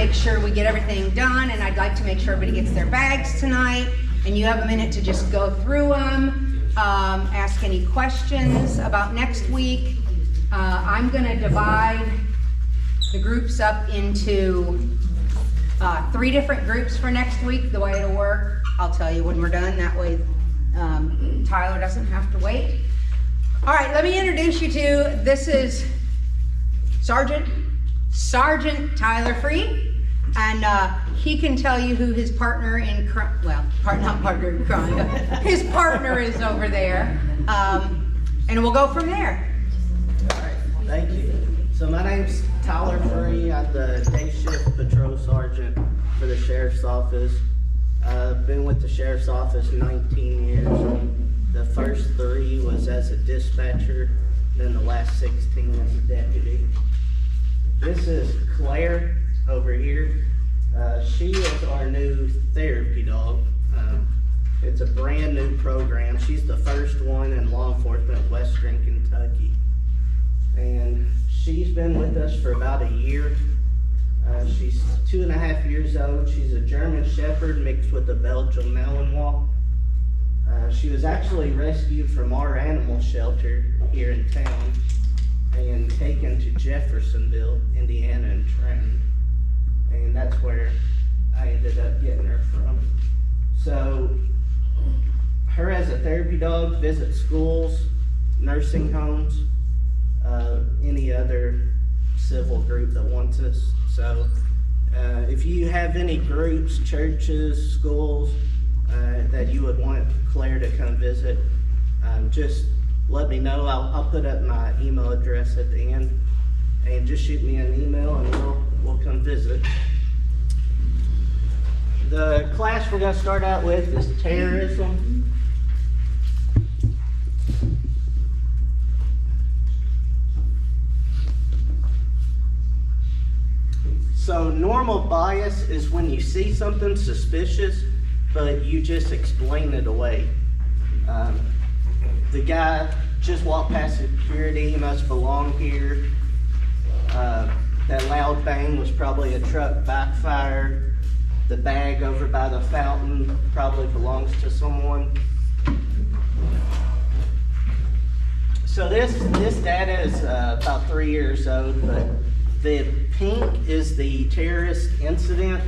make sure we get everything done, and I'd like to make sure everybody gets their bags tonight, and you have a minute to just go through them, ask any questions about next week. I'm gonna divide the groups up into 3 different groups for next week. The way it'll work, I'll tell you when we're done, that way Tyler doesn't have to wait. All right, let me introduce you to, this is Sergeant Tyler Free, and he can tell you who his partner in crime, well, not partner in crime, but his partner is over there, and we'll go from there. All right, thank you. So my name's Tyler Free. I'm the day shift patrol sergeant for the sheriff's office. I've been with the sheriff's office 19 years. The first 3 was as a dispatcher, then the last 16 as a deputy. This is Claire over here. She is our new therapy dog. It's a brand new program. She's the first one in law enforcement in Western Kentucky. And she's been with us for about a year. She's 2.5 years old. She's a German Shepherd mixed with a Belgian Malinois. She was actually rescued from our animal shelter here in town and taken to Jeffersonville, Indiana, and trained. And that's where I ended up getting her from. So, her as a therapy dog visits schools, nursing homes, any other civil group that wants us. So, if you have any groups, churches, schools, that you would want Claire to come visit, just let me know. I'll put up my email address at the end, and just shoot me an email and we'll come visit. The class we're going to start out with is terrorism. So normal bias is when you see something suspicious, but you just explain it away. The guy just walked past security, he must belong here. That loud bang was probably a truck backfire. The bag over by the fountain probably belongs to someone. So this data is about 3 years old, but the pink is the terrorist incident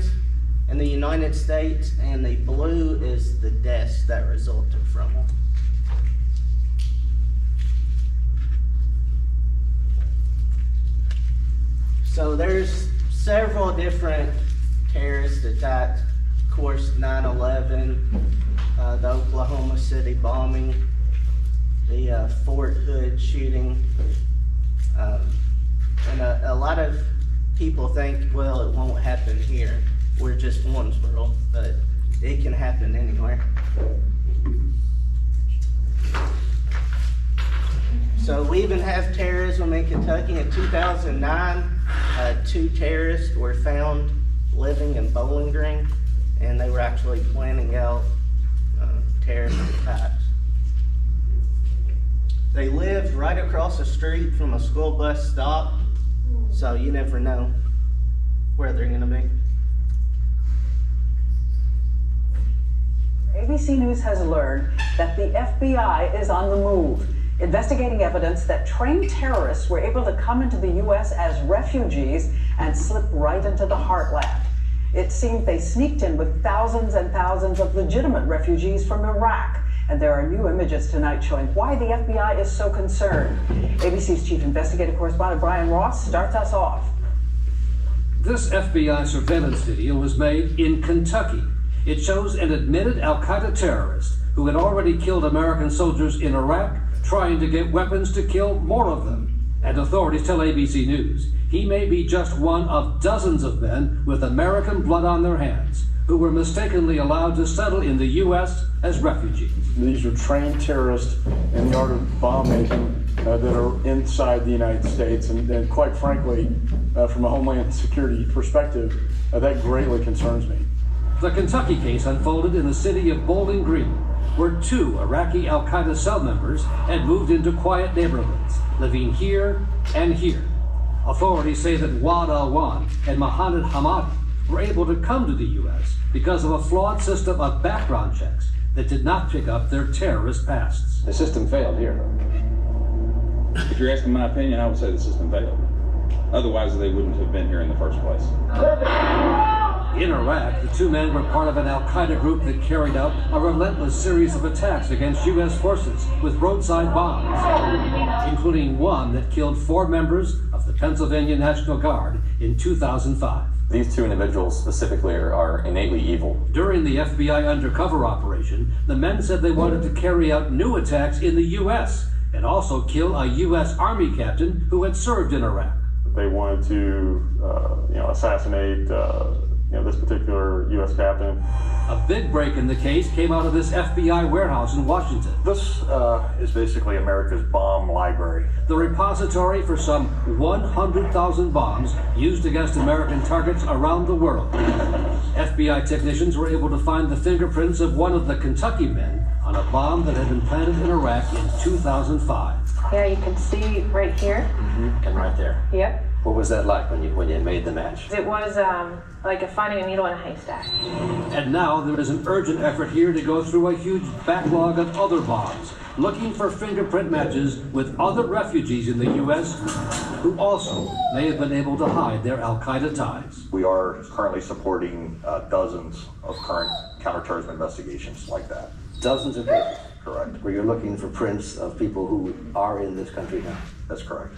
in the United States, and the blue is the deaths that resulted from it. So there's several different terrorist attacks. Of course, 9/11, the Oklahoma City bombing, the Fort Hood shooting, and a lot of people think, well, it won't happen here. We're just Owensboro, but it can happen anywhere. So we even have terrorism in Kentucky. In 2009, 2 terrorists were found living in Bowling Green, and they were actually planning out terrorist attacks. They lived right across the street from a school bus stop, so you never know where they're going to be. ABC News has learned that the FBI is on the move, investigating evidence that trained terrorists were able to come into the U.S. as refugees and slip right into the heartland. It seems they sneaked in with thousands and thousands of legitimate refugees from Iraq. And there are new images tonight showing why the FBI is so concerned. ABC's chief investigative correspondent Brian Ross starts us off. This FBI surveillance video was made in Kentucky. It shows an admitted al-Qaeda terrorist who had already killed American soldiers in Iraq, trying to get weapons to kill more of them. And authorities tell ABC News he may be just one of dozens of men with American blood on their hands who were mistakenly allowed to settle in the U.S. as refugees. These are trained terrorists in the art of bomb making that are inside the United States. And quite frankly, from a Homeland Security perspective, that greatly concerns me. The Kentucky case unfolded in the city of Bowling Green, where 2 Iraqi al-Qaeda cell members had moved into quiet neighborhoods, living here and here. Authorities say that Wad al-Wan and Mohammed Hamadi were able to come to the U.S. because of a flawed system of background checks that did not pick up their terrorist pasts. The system failed here, though. If you're asking my opinion, I would say the system failed. Otherwise, they wouldn't have been here in the first place. In Iraq, the two men were part of an al-Qaeda group that carried out a relentless series of attacks against U.S. forces with roadside bombs, including one that killed 4 members of the Pennsylvania National Guard in 2005. These two individuals specifically are innately evil. During the FBI undercover operation, the men said they wanted to carry out new attacks in the U.S. and also kill a U.S. Army captain who had served in Iraq. They wanted to, assassinate, this particular U.S. captain. A big break in the case came out of this FBI warehouse in Washington. This is basically America's bomb library. The repository for some 100,000 bombs used against American targets around the world. FBI technicians were able to find the fingerprints of one of the Kentucky men on a bomb that had been planted in Iraq in 2005. Yeah, you can see right here. And right there. Yep. What was that like when you made the match? It was like finding a needle in a haystack. And now there is an urgent effort here to go through a huge backlog of other bombs, looking for fingerprint matches with other refugees in the U.S. who also may have been able to hide their al-Qaeda ties. We are currently supporting dozens of current counterterrorism investigations like that. Dozens of cases. Correct. Where you're looking for prints of people who are in this country now. That's correct.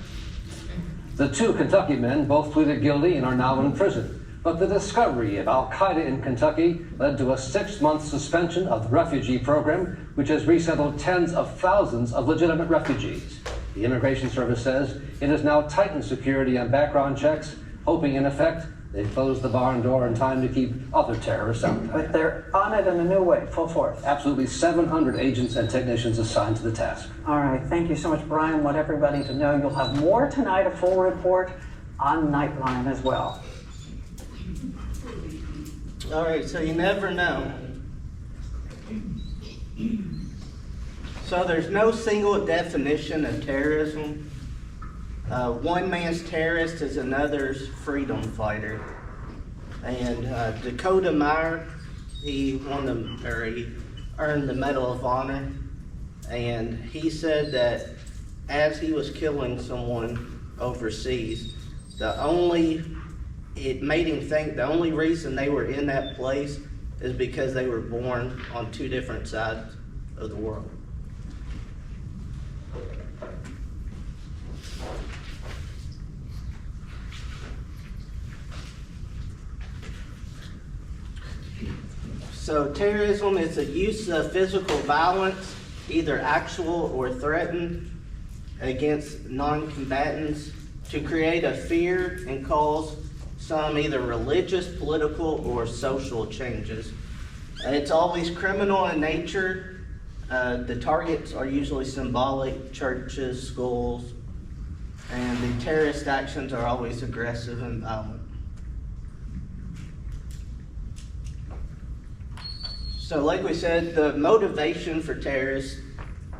The 2 Kentucky men both pleaded guilty and are now in prison. But the discovery of al-Qaeda in Kentucky led to a 6-month suspension of the refugee program, which has resettled tens of thousands of legitimate refugees. The Immigration Service says it has now tightened security on background checks, hoping in effect they've closed the barn door in time to keep other terrorists out. But they're on it in a new way, full force. Absolutely 700 agents and technicians assigned to the task. All right, thank you so much, Brian. Want everybody to know you'll have more tonight, a full report on Nightline as well. All right, so you never know. So there's no single definition of terrorism. One man's terrorist is another's freedom fighter. And Dakota Meyer, he earned the Medal of Honor. And he said that as he was killing someone overseas, it made him think the only reason they were in that place is because they were born on 2 different sides of the world. So terrorism is a use of physical violence, either actual or threatened, against non-combatants to create a fear and cause some either religious, political, or social changes. It's always criminal in nature. The targets are usually symbolic, churches, schools, and the terrorist actions are always aggressive and violent. So like we said, the motivation for terrorists,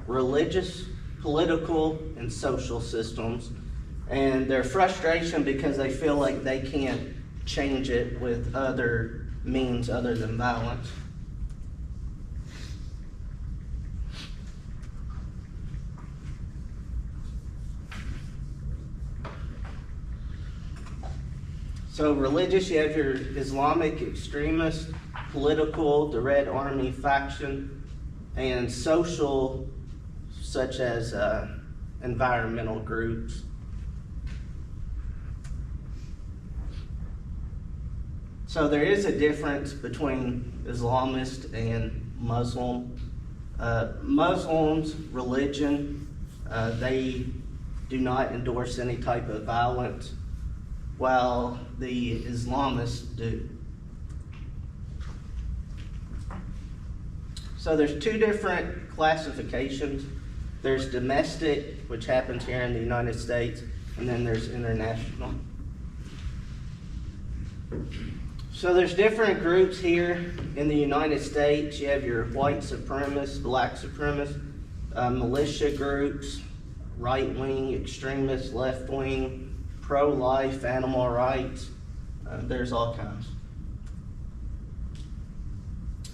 religious, political, and social systems, and their frustration because they feel like they can't change it with other means other than violence. So religious, you have your Islamic extremists, political, the Red Army faction, and social, such as environmental groups. So there is a difference between Islamist and Muslim. Muslims' religion, they do not endorse any type of violence, while the Islamists do. So there's 2 different classifications. There's domestic, which happens here in the United States, and then there's international. So there's different groups here in the United States. You have your white supremacists, black supremacists, militia groups, right-wing extremists, left-wing, pro-life, animal rights. There's all kinds.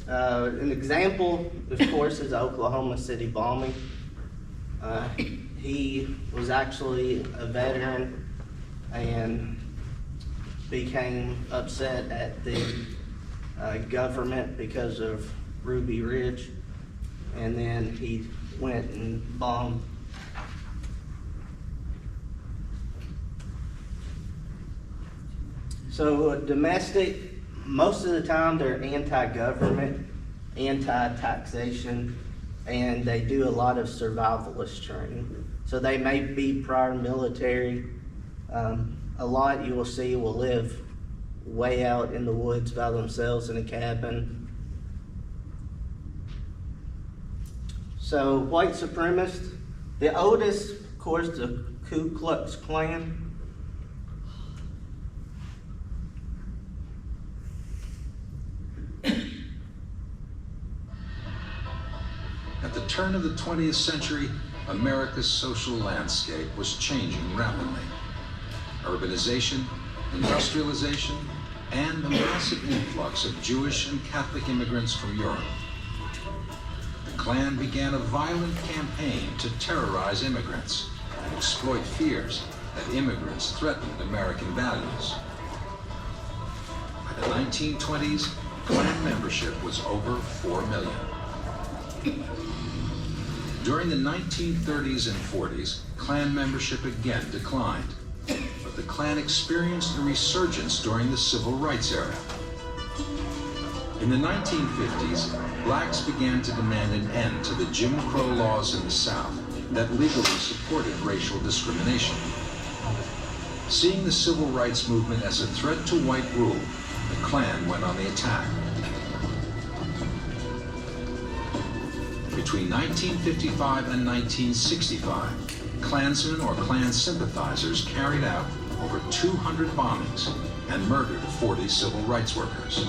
An example, of course, is the Oklahoma City bombing. He was actually a veteran and became upset at the government because of Ruby Ridge, and then he went and bombed. So domestic, most of the time they're anti-government, anti-taxation, and they do a lot of survivalist training. So they may be prior military. A lot you will see will live way out in the woods by themselves in a cabin. So white supremacists, the oldest, of course, the Ku Klux Klan. At the turn of the 20th century, America's social landscape was changing rapidly. Urbanization, industrialization, and the massive influx of Jewish and Catholic immigrants from Europe. The Klan began a violent campaign to terrorize immigrants and exploit fears that immigrants threatened American values. By the 1920s, Klan membership was over 4 million. During the 1930s and 40s, Klan membership again declined, but the Klan experienced a resurgence during the Civil Rights era. In the 1950s, blacks began to demand an end to the Jim Crow laws in the South that legally supported racial discrimination. Seeing the Civil Rights movement as a threat to white rule, the Klan went on the attack. Between 1955 and 1965, Klansmen or Klan sympathizers carried out over 200 bombings and murdered 40 civil rights workers.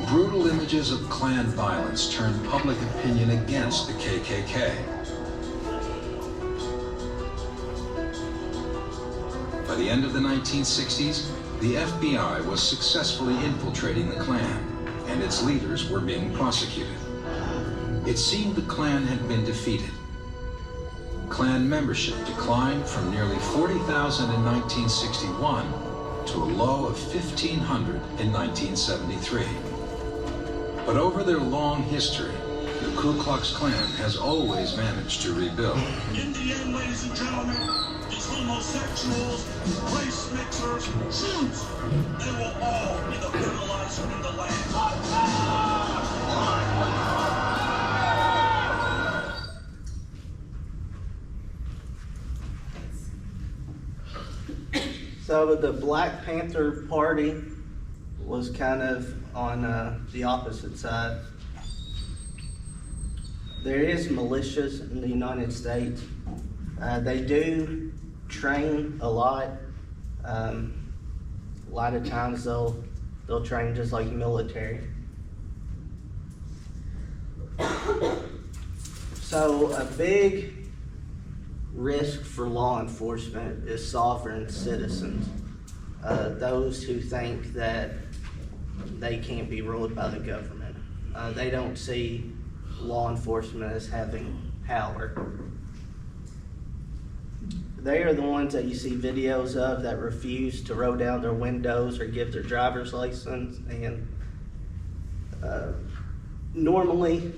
Brutal images of Klan violence turned public opinion against the KKK. By the end of the 1960s, the FBI was successfully infiltrating the Klan, and its leaders were being prosecuted. It seemed the Klan had been defeated. Klan membership declined from nearly 40,000 in 1961 to a low of 1,500 in 1973. But over their long history, the Ku Klux Klan has always managed to rebuild. In the end, ladies and gentlemen, these homosexuals, race mixers, Jews, they will all be the fertilizer in the land. So the Black Panther Party was kind of on the opposite side. There is militias in the United States. They do train a lot. A lot of times they'll train just like military. So a big risk for law enforcement is sovereign citizens. Those who think that they can't be ruled by the government. They don't see law enforcement as having power. They are the ones that you see videos of that refuse to roll down their windows or give their driver's license, and normally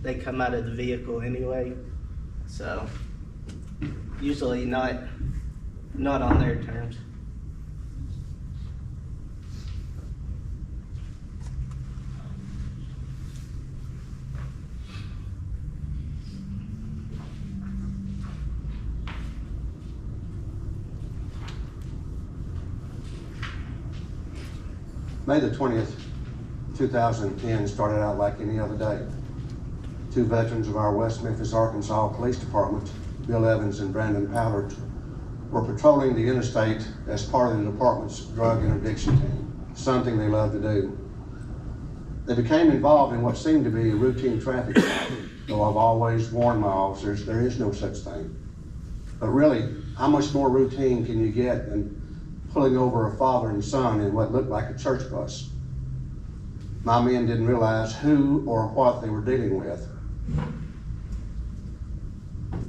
they come out of the vehicle anyway, so usually not on their terms. May the 20th, 2010 started out like any other day. Two veterans of our West Memphis, Arkansas Police Department, Bill Evans and Brandon Powder, were patrolling the interstate as part of the department's drug interdiction team, something they love to do. They became involved in what seemed to be a routine traffic stop, though I've always warned my officers there is no such thing. But really, how much more routine can you get than pulling over a father and son in what looked like a church bus. My men didn't realize who or what they were dealing with.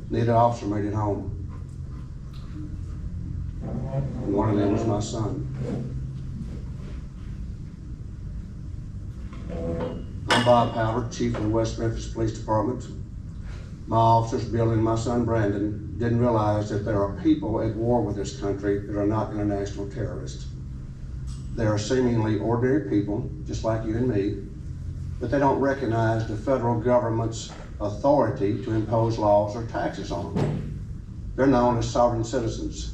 Neither officer made it home. And one of them was my son. I'm Bob Howard, Chief of the West Memphis Police Department. My officers, Bill and my son Brandon, didn't realize that there are people at war with this country that are not international terrorists. They are seemingly ordinary people, just like you and me, but they don't recognize the federal government's authority to impose laws or taxes on them. They're known as sovereign citizens.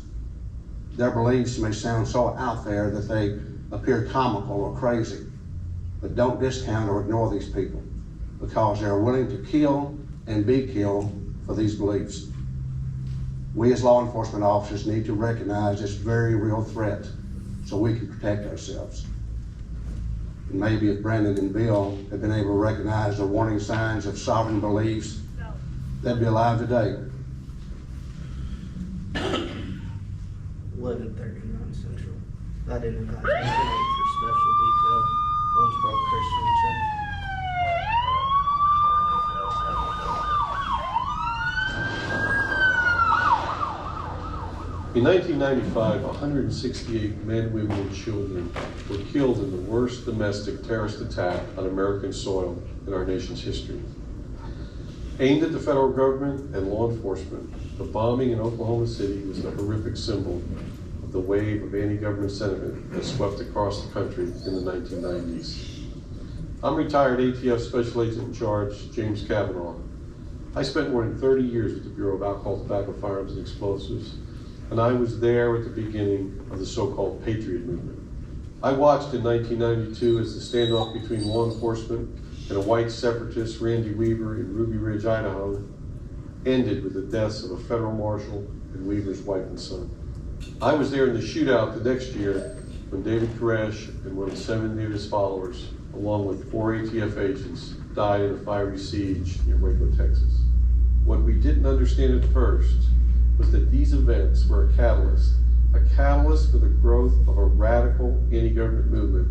Their beliefs may sound so out there that they appear comical or crazy, but don't discount or ignore these people because they're willing to kill and be killed for these beliefs. We as law enforcement officers need to recognize this very real threat so we can protect ourselves. And maybe if Brandon and Bill had been able to recognize the warning signs of sovereign beliefs, they'd be alive today. 1139 Central. Identified tonight for special detail, Owensboro Christian Church. In 1995, 168 men, women, and children were killed in the worst domestic terrorist attack on American soil in our nation's history. Aimed at the federal government and law enforcement, the bombing in Oklahoma City was the horrific symbol of the wave of anti-government sentiment that swept across the country in the 1990s. I'm retired ATF Special Agent in Charge, James Cavanaugh. I spent more than 30 years with the Bureau of Alcohol, Tobacco, Firearms, and Explosives, and I was there at the beginning of the so-called Patriot movement. I watched in 1992 as the standoff between law enforcement and a white separatist, Randy Weaver, in Ruby Ridge, Idaho, ended with the deaths of a federal marshal and Weaver's wife and son. I was there in the shootout the next year when David Koresh and one of 7 of his followers, along with 4 ATF agents, died in a fiery siege near Waco, Texas. What we didn't understand at first was that these events were a catalyst for the growth of a radical anti-government movement,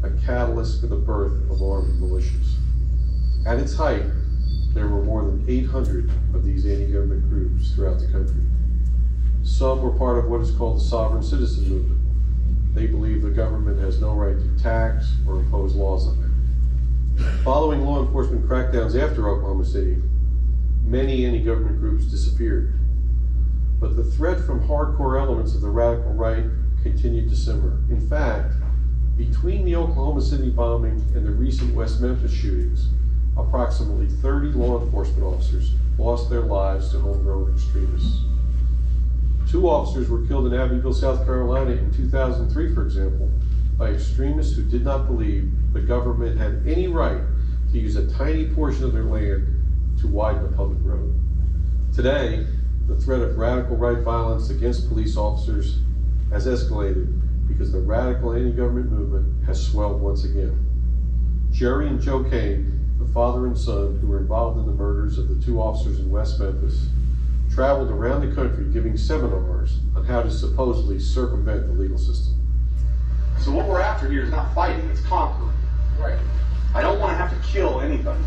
a catalyst for the birth of armed militias. At its height, there were more than 800 of these anti-government groups throughout the country. Some were part of what is called the sovereign citizen movement. They believe the government has no right to tax or impose laws on them. Following law enforcement crackdowns after Oklahoma City, many anti-government groups disappeared. But the threat from hardcore elements of the radical right continued to simmer. In fact, between the Oklahoma City bombing and the recent West Memphis shootings, approximately 30 law enforcement officers lost their lives to homegrown extremists. 2 officers were killed in Abbeville, South Carolina in 2003, for example, by extremists who did not believe the government had any right to use a tiny portion of their land to widen a public road. Today, the threat of radical right violence against police officers has escalated because the radical anti-government movement has swelled once again. Jerry and Joe Kane, the father and son who were involved in the murders of the 2 officers in West Memphis, traveled around the country giving seminars on how to supposedly circumvent the legal system. So what we're after here is not fighting, it's conquering. Right. I don't want to have to kill anybody.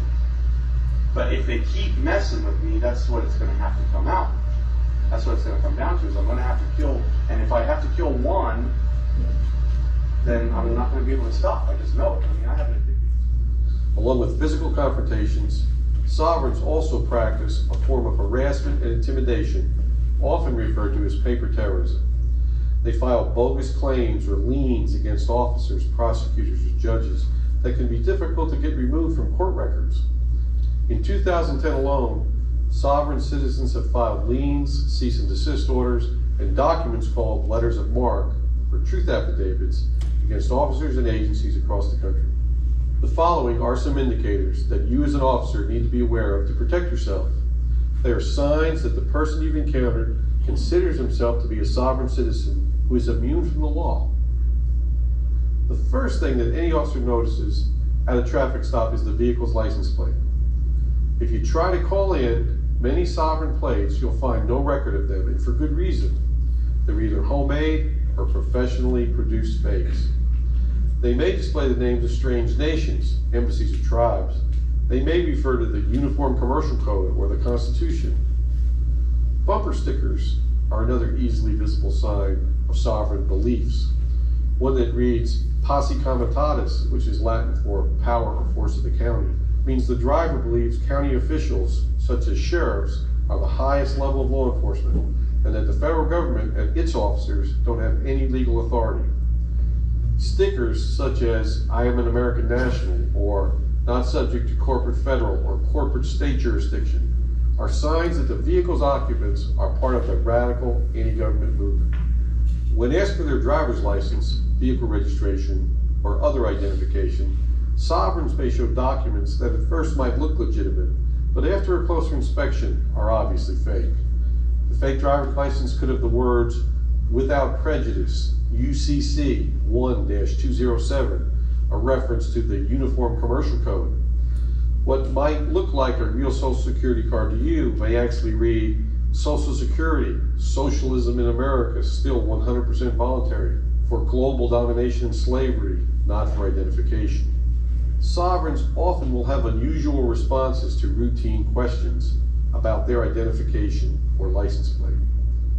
But if they keep messing with me, that's what it's going to have to come out. That's what it's going to come down to, is I'm going to have to kill, and if I have to kill one, then I'm not going to be able to stop. I just know it. I mean, I have an addiction. Along with physical confrontations, sovereigns also practice a form of harassment and intimidation, often referred to as paper terrorism. They file bogus claims or liens against officers, prosecutors, or judges that can be difficult to get removed from court records. In 2010 alone, sovereign citizens have filed liens, cease and desist orders, and documents called letters of marque, or truth affidavits, against officers and agencies across the country. The following are some indicators that you as an officer need to be aware of to protect yourself. They are signs that the person you've encountered considers himself to be a sovereign citizen who is immune from the law. The first thing that any officer notices at a traffic stop is the vehicle's license plate. If you try to call in many sovereign plates, you'll find no record of them, and for good reason. They're either homemade, or professionally produced fakes. They may display the names of strange nations, embassies, or tribes. They may refer to the Uniform Commercial Code or the Constitution. Bumper stickers are another easily visible sign of sovereign beliefs. One that reads posse comitatus, which is Latin for power or force of the county, means the driver believes county officials, such as sheriffs, are the highest level of law enforcement, and that the federal government and its officers don't have any legal authority. Stickers such as I am an American national or not subject to corporate federal or corporate state jurisdiction are signs that the vehicle's occupants are part of the radical anti-government movement. When asked for their driver's license, vehicle registration, or other identification, sovereigns may show documents that at first might look legitimate, but after a closer inspection are obviously fake. The fake driver's license could have the words, without prejudice, UCC 1-207, a reference to the Uniform Commercial Code. What might look like a real Social Security card to you may actually read, Social Security, socialism in America, still 100% voluntary, for global domination and slavery, not for identification. Sovereigns often will have unusual responses to routine questions about their identification or license plate.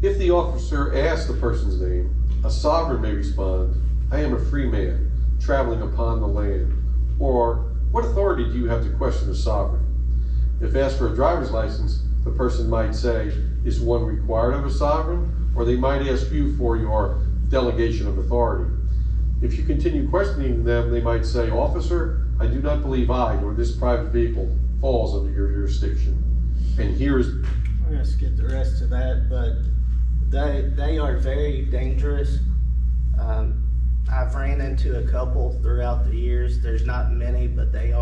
If the officer asks the person's name, a sovereign may respond, I am a free man, traveling upon the land, or what authority do you have to question a sovereign? If asked for a driver's license, the person might say, is one required of a sovereign? Or they might ask you for your delegation of authority. If you continue questioning them, they might say, officer, I do not believe I, nor this private vehicle, falls under your jurisdiction. And here's... I'm gonna skip the rest of that, but they are very dangerous. I've ran into a couple throughout the years. There's not many, but there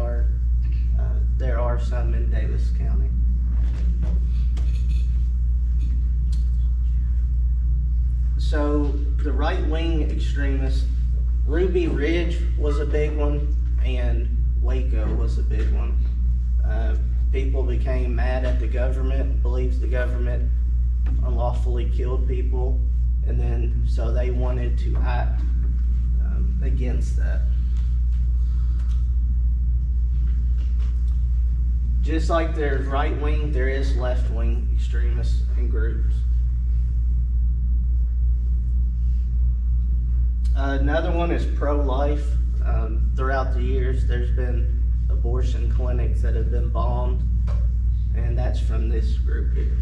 are some in Daviess County. So the right-wing extremists, Ruby Ridge was a big one, and Waco was a big one. People became mad at the government, believes the government unlawfully killed people, and then so they wanted to act against that. Just like there's right-wing, there is left-wing extremists and groups. Another one is pro-life. Throughout the years, there's been abortion clinics that have been bombed, and that's from this group here.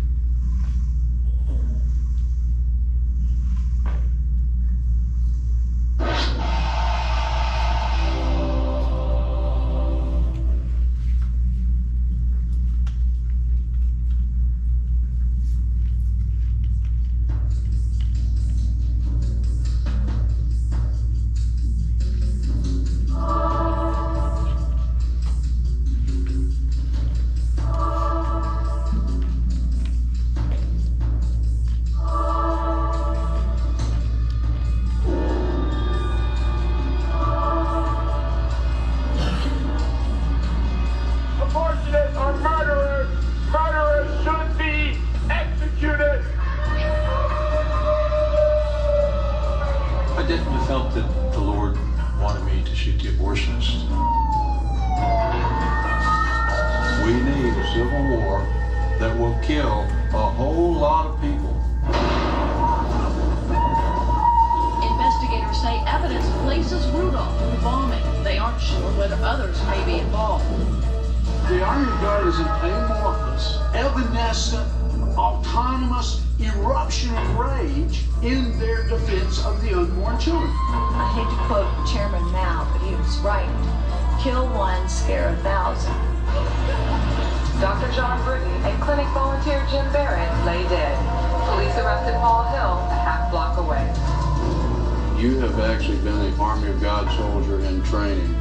You have actually been a Army of God soldier in training.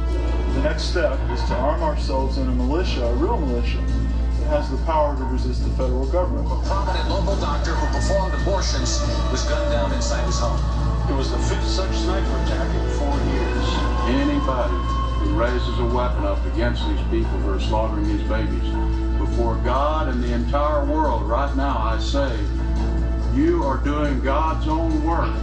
The next step is to arm ourselves in a militia, a real militia, that has the power to resist the federal government. A prominent local doctor who performed abortions was gunned down inside his home. It was the 5th such sniper attack in 4 years. Anybody who raises a weapon up against these people who are slaughtering these babies, before God and the entire world right now, I say, you are doing God's own work.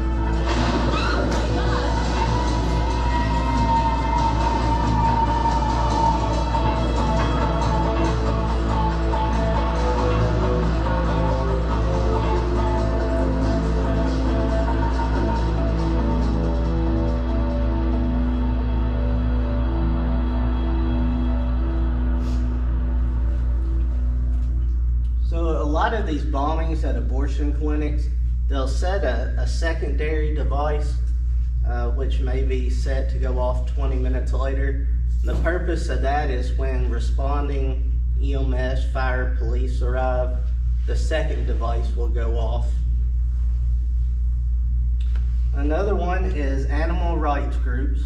So a lot of these bombings at abortion clinics, they'll set a secondary device, which may be set to go off 20 minutes later. The purpose of that is when responding EMS, fire, police arrive, the second device will go off. Another one is animal rights groups.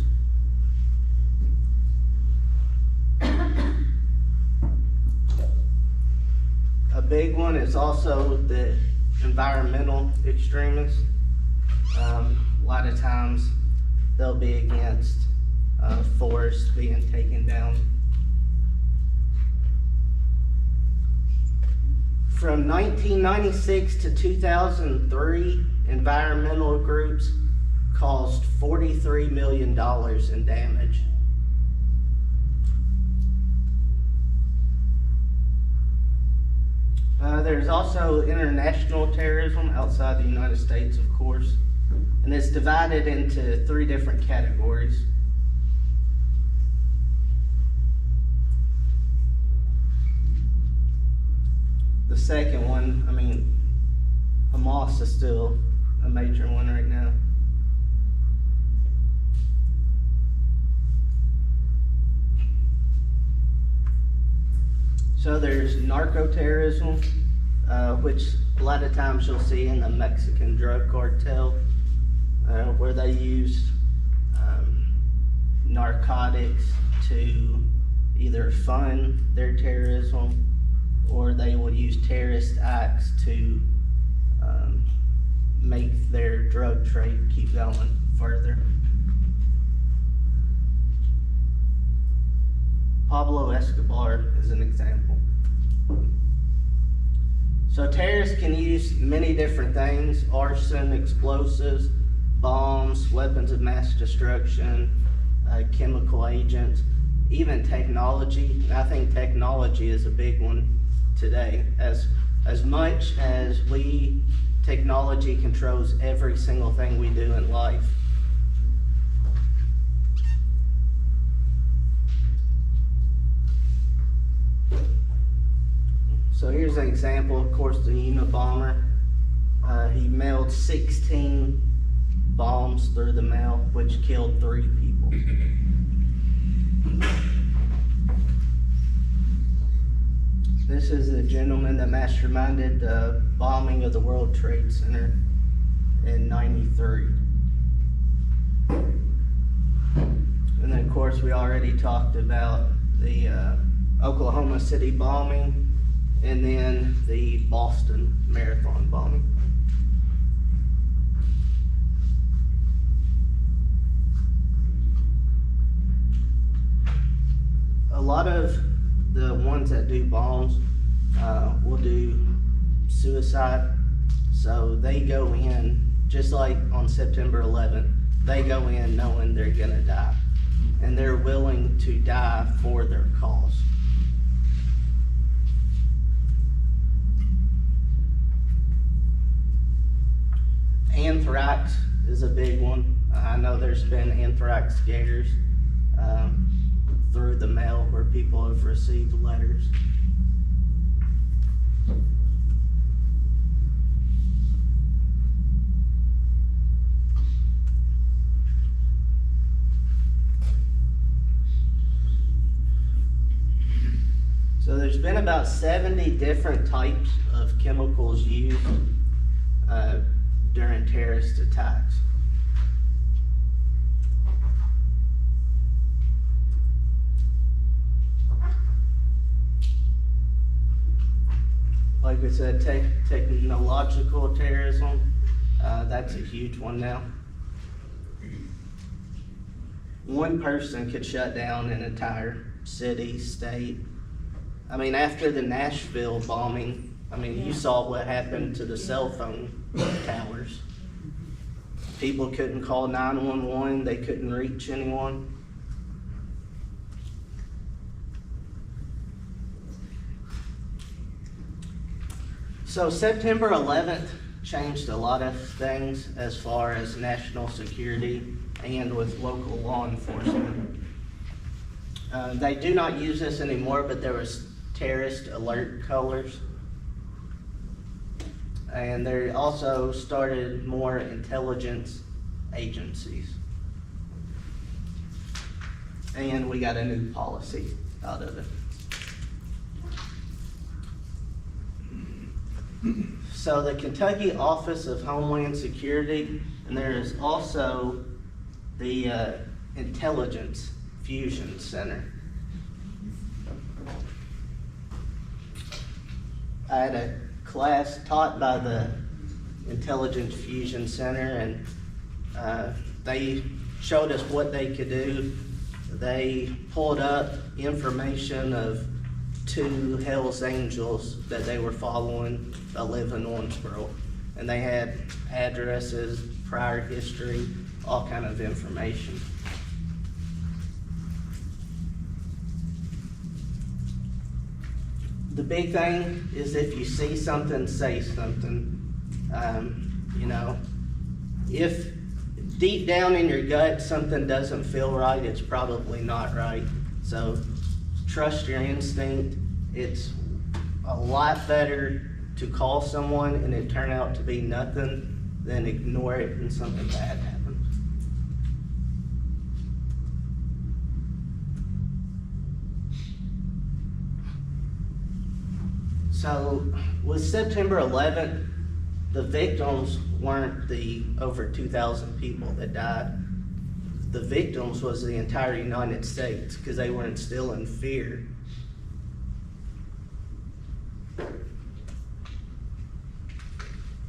A big one is also the environmental extremists. A lot of times they'll be against forests being taken down. From 1996 to 2003, environmental groups caused $43 million in damage. There's also international terrorism outside the United States, of course, and it's divided into 3 different categories. The second one, Hamas is still a major one right now. So there's narco-terrorism, which a lot of times you'll see in the Mexican drug cartel, where they use narcotics to either fund their terrorism or they will use terrorist acts to make their drug trade keep going further. Pablo Escobar is an example. So terrorists can use many different things: arson, explosives, bombs, weapons of mass destruction, chemical agents, even technology. And I think technology is a big one today. As much as technology controls every single thing we do in life. So here's an example, of course, the Unabomber. He mailed 16 bombs through the mail, which killed 3 people. This is the gentleman that masterminded the bombing of the World Trade Center in '93. And then, of course, we already talked about the Oklahoma City bombing and then the Boston Marathon bombing. A lot of the ones that do bombs will do suicide. So they go in, just like on September 11th, they go in knowing they're gonna die. And they're willing to die for their cause. Anthrax is a big one. I know there's been anthrax scares through the mail where people have received letters. So there's been about 70 different types of chemicals used during terrorist attacks. Like I said, technological terrorism, that's a huge one now. One person could shut down an entire city, state. I mean, after the Nashville bombing, you saw what happened to the cell phone towers. People couldn't call 911, they couldn't reach anyone. So September 11th changed a lot of things as far as national security and with local law enforcement. They do not use this anymore, but there was terrorist alert colors. And they also started more intelligence agencies. And we got a new policy out of it. So the Kentucky Office of Homeland Security, and there is also the Intelligence Fusion Center. I had a class taught by the Intelligence Fusion Center, and they showed us what they could do. They pulled up information of 2 Hells Angels that they were following that live in Owensboro, and they had addresses, prior history, all kind of information. The big thing is if you see something, say something. You know, if deep down in your gut something doesn't feel right, it's probably not right. So trust your instinct. It's a lot better to call someone and it turn out to be nothing than ignore it and something bad happens. So with September 11th, the victims weren't the over 2,000 people that died. The victims was the entire United States because they were instilling fear.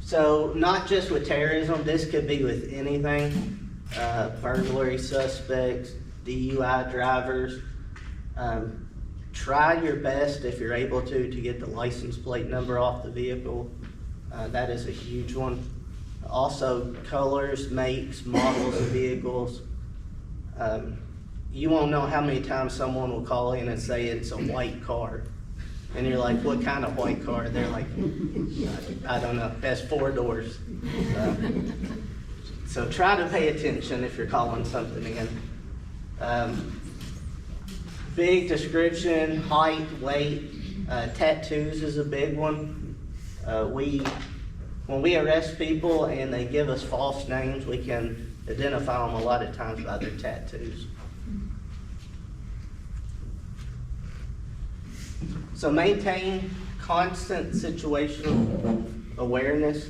So not just with terrorism, this could be with anything. Burglary suspects, DUI drivers. Try your best if you're able to get the license plate number off the vehicle. That is a huge one. Also colors, makes, models of vehicles. You won't know how many times someone will call in and say it's a white car. And you're like, what kind of white car? They're like, I don't know, it has 4 doors. So try to pay attention if you're calling something in. Big description, height, weight, tattoos is a big one. When we arrest people and they give us false names, we can identify them a lot of times by their tattoos. So maintain constant situational awareness.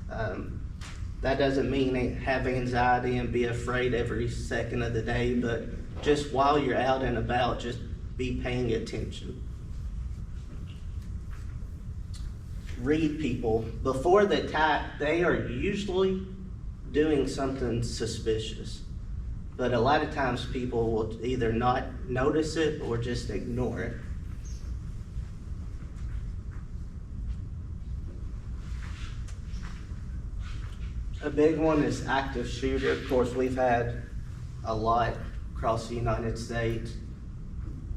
That doesn't mean have anxiety and be afraid every second of the day, but just while you're out and about, just be paying attention. Read people. Before the attack, they are usually doing something suspicious. But a lot of times people will either not notice it or just ignore it. A big one is active shooter. Of course, we've had a lot across the United States.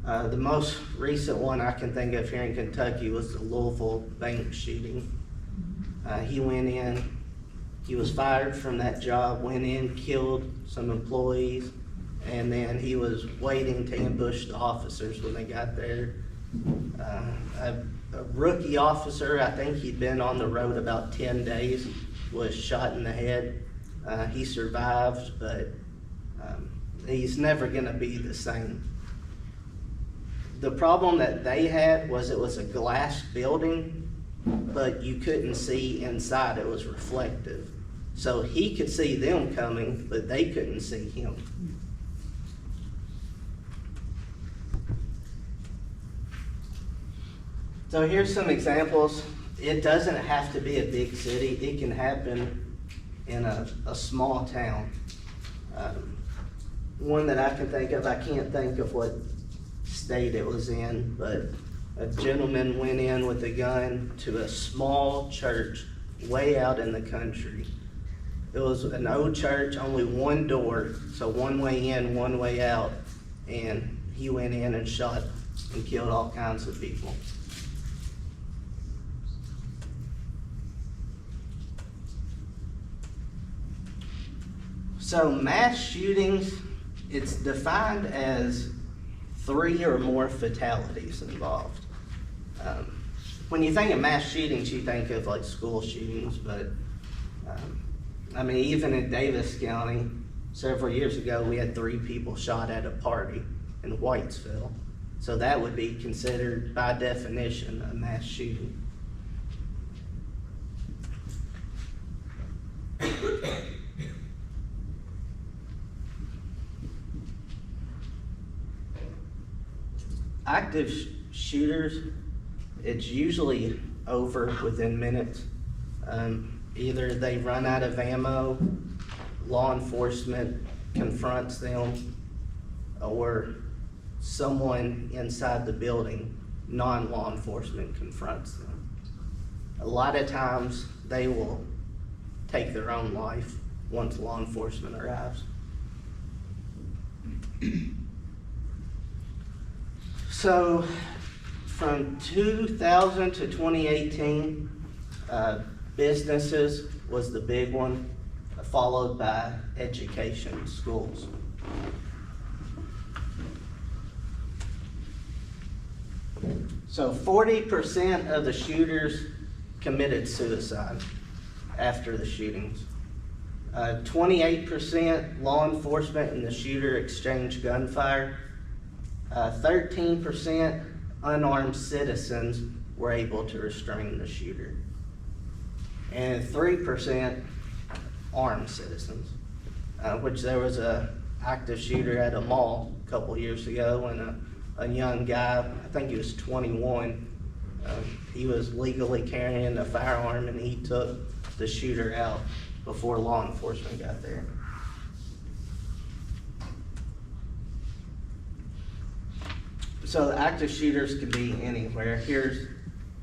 The most recent one I can think of here in Kentucky was the Louisville bank shooting. He went in, he was fired from that job, went in, killed some employees, and then he was waiting to ambush the officers when they got there. A rookie officer, I think he'd been on the road about 10 days, was shot in the head. He survived, but he's never gonna be the same. The problem that they had was it was a glass building, but you couldn't see inside, it was reflective. So he could see them coming, but they couldn't see him. So here's some examples. It doesn't have to be a big city. It can happen in a small town. One that I can think of, I can't think of what state it was in, but a gentleman went in with a gun to a small church way out in the country. It was an old church, only one door, so one way in, one way out, and he went in and shot and killed all kinds of people. So mass shootings, it's defined as 3 or more fatalities involved. When you think of mass shootings, you think of like school shootings, but I mean, even in Daviess County, several years ago, we had 3 people shot at a party in Whitesville. So that would be considered, by definition, a mass shooting. Active shooters, it's usually over within minutes. Either they run out of ammo, law enforcement confronts them, or someone inside the building, non-law enforcement, confronts them. A lot of times they will take their own life once law enforcement arrives. So from 2000 to 2018, businesses was the big one, followed by education, schools. So 40% of the shooters committed suicide after the shootings. 28% law enforcement and the shooter exchanged gunfire. 13% unarmed citizens were able to restrain the shooter. And 3% armed citizens, which there was a active shooter at a mall a couple years ago, and a young guy, I think he was 21, he was legally carrying a firearm and he took the shooter out before law enforcement got there. So active shooters can be anywhere. Here's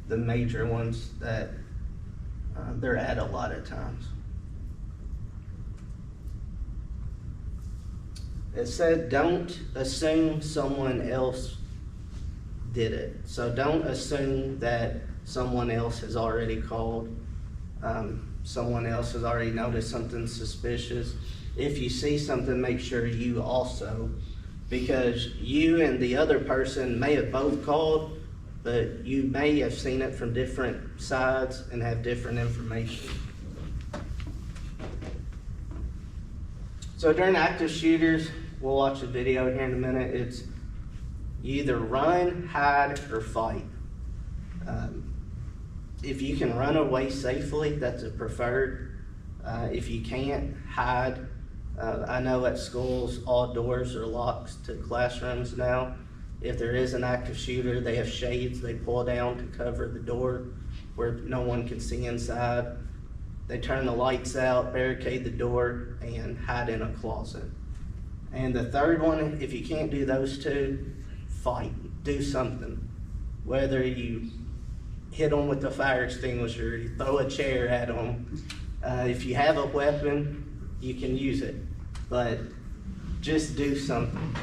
the major ones that they're at a lot of times. It said, don't assume someone else did it. So don't assume that someone else has already called, someone else has already noticed something suspicious. If you see something, make sure you also, because you and the other person may have both called, but you may have seen it from different sides and have different information. So during active shooters, we'll watch a video here in a minute. It's you either run, hide, or fight. If you can run away safely, that's a preferred. If you can't, hide. I know at schools, all doors are locked to classrooms now. If there is an active shooter, they have shades they pull down to cover the door where no one can see inside. They turn the lights out, barricade the door, and hide in a closet. And the third one, if you can't do those two, fight, do something. Whether you hit them with the fire extinguisher, you throw a chair at them. If you have a weapon, you can use it, but just do something.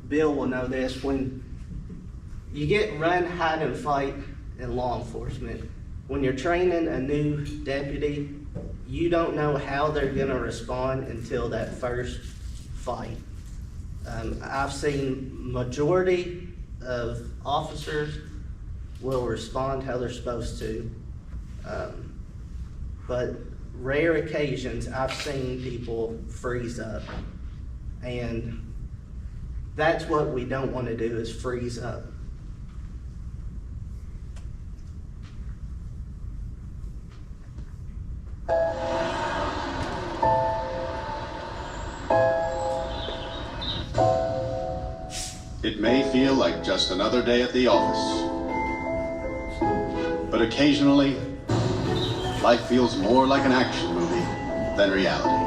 Bill will know this. When you get run, hide, and fight in law enforcement, when you're training a new deputy, you don't know how they're gonna respond until that first fight. I've seen majority of officers will respond how they're supposed to, but rare occasions I've seen people freeze up, and that's what we don't want to do, is freeze up. It may feel like just another day at the office, but occasionally, life feels more like an action movie than reality.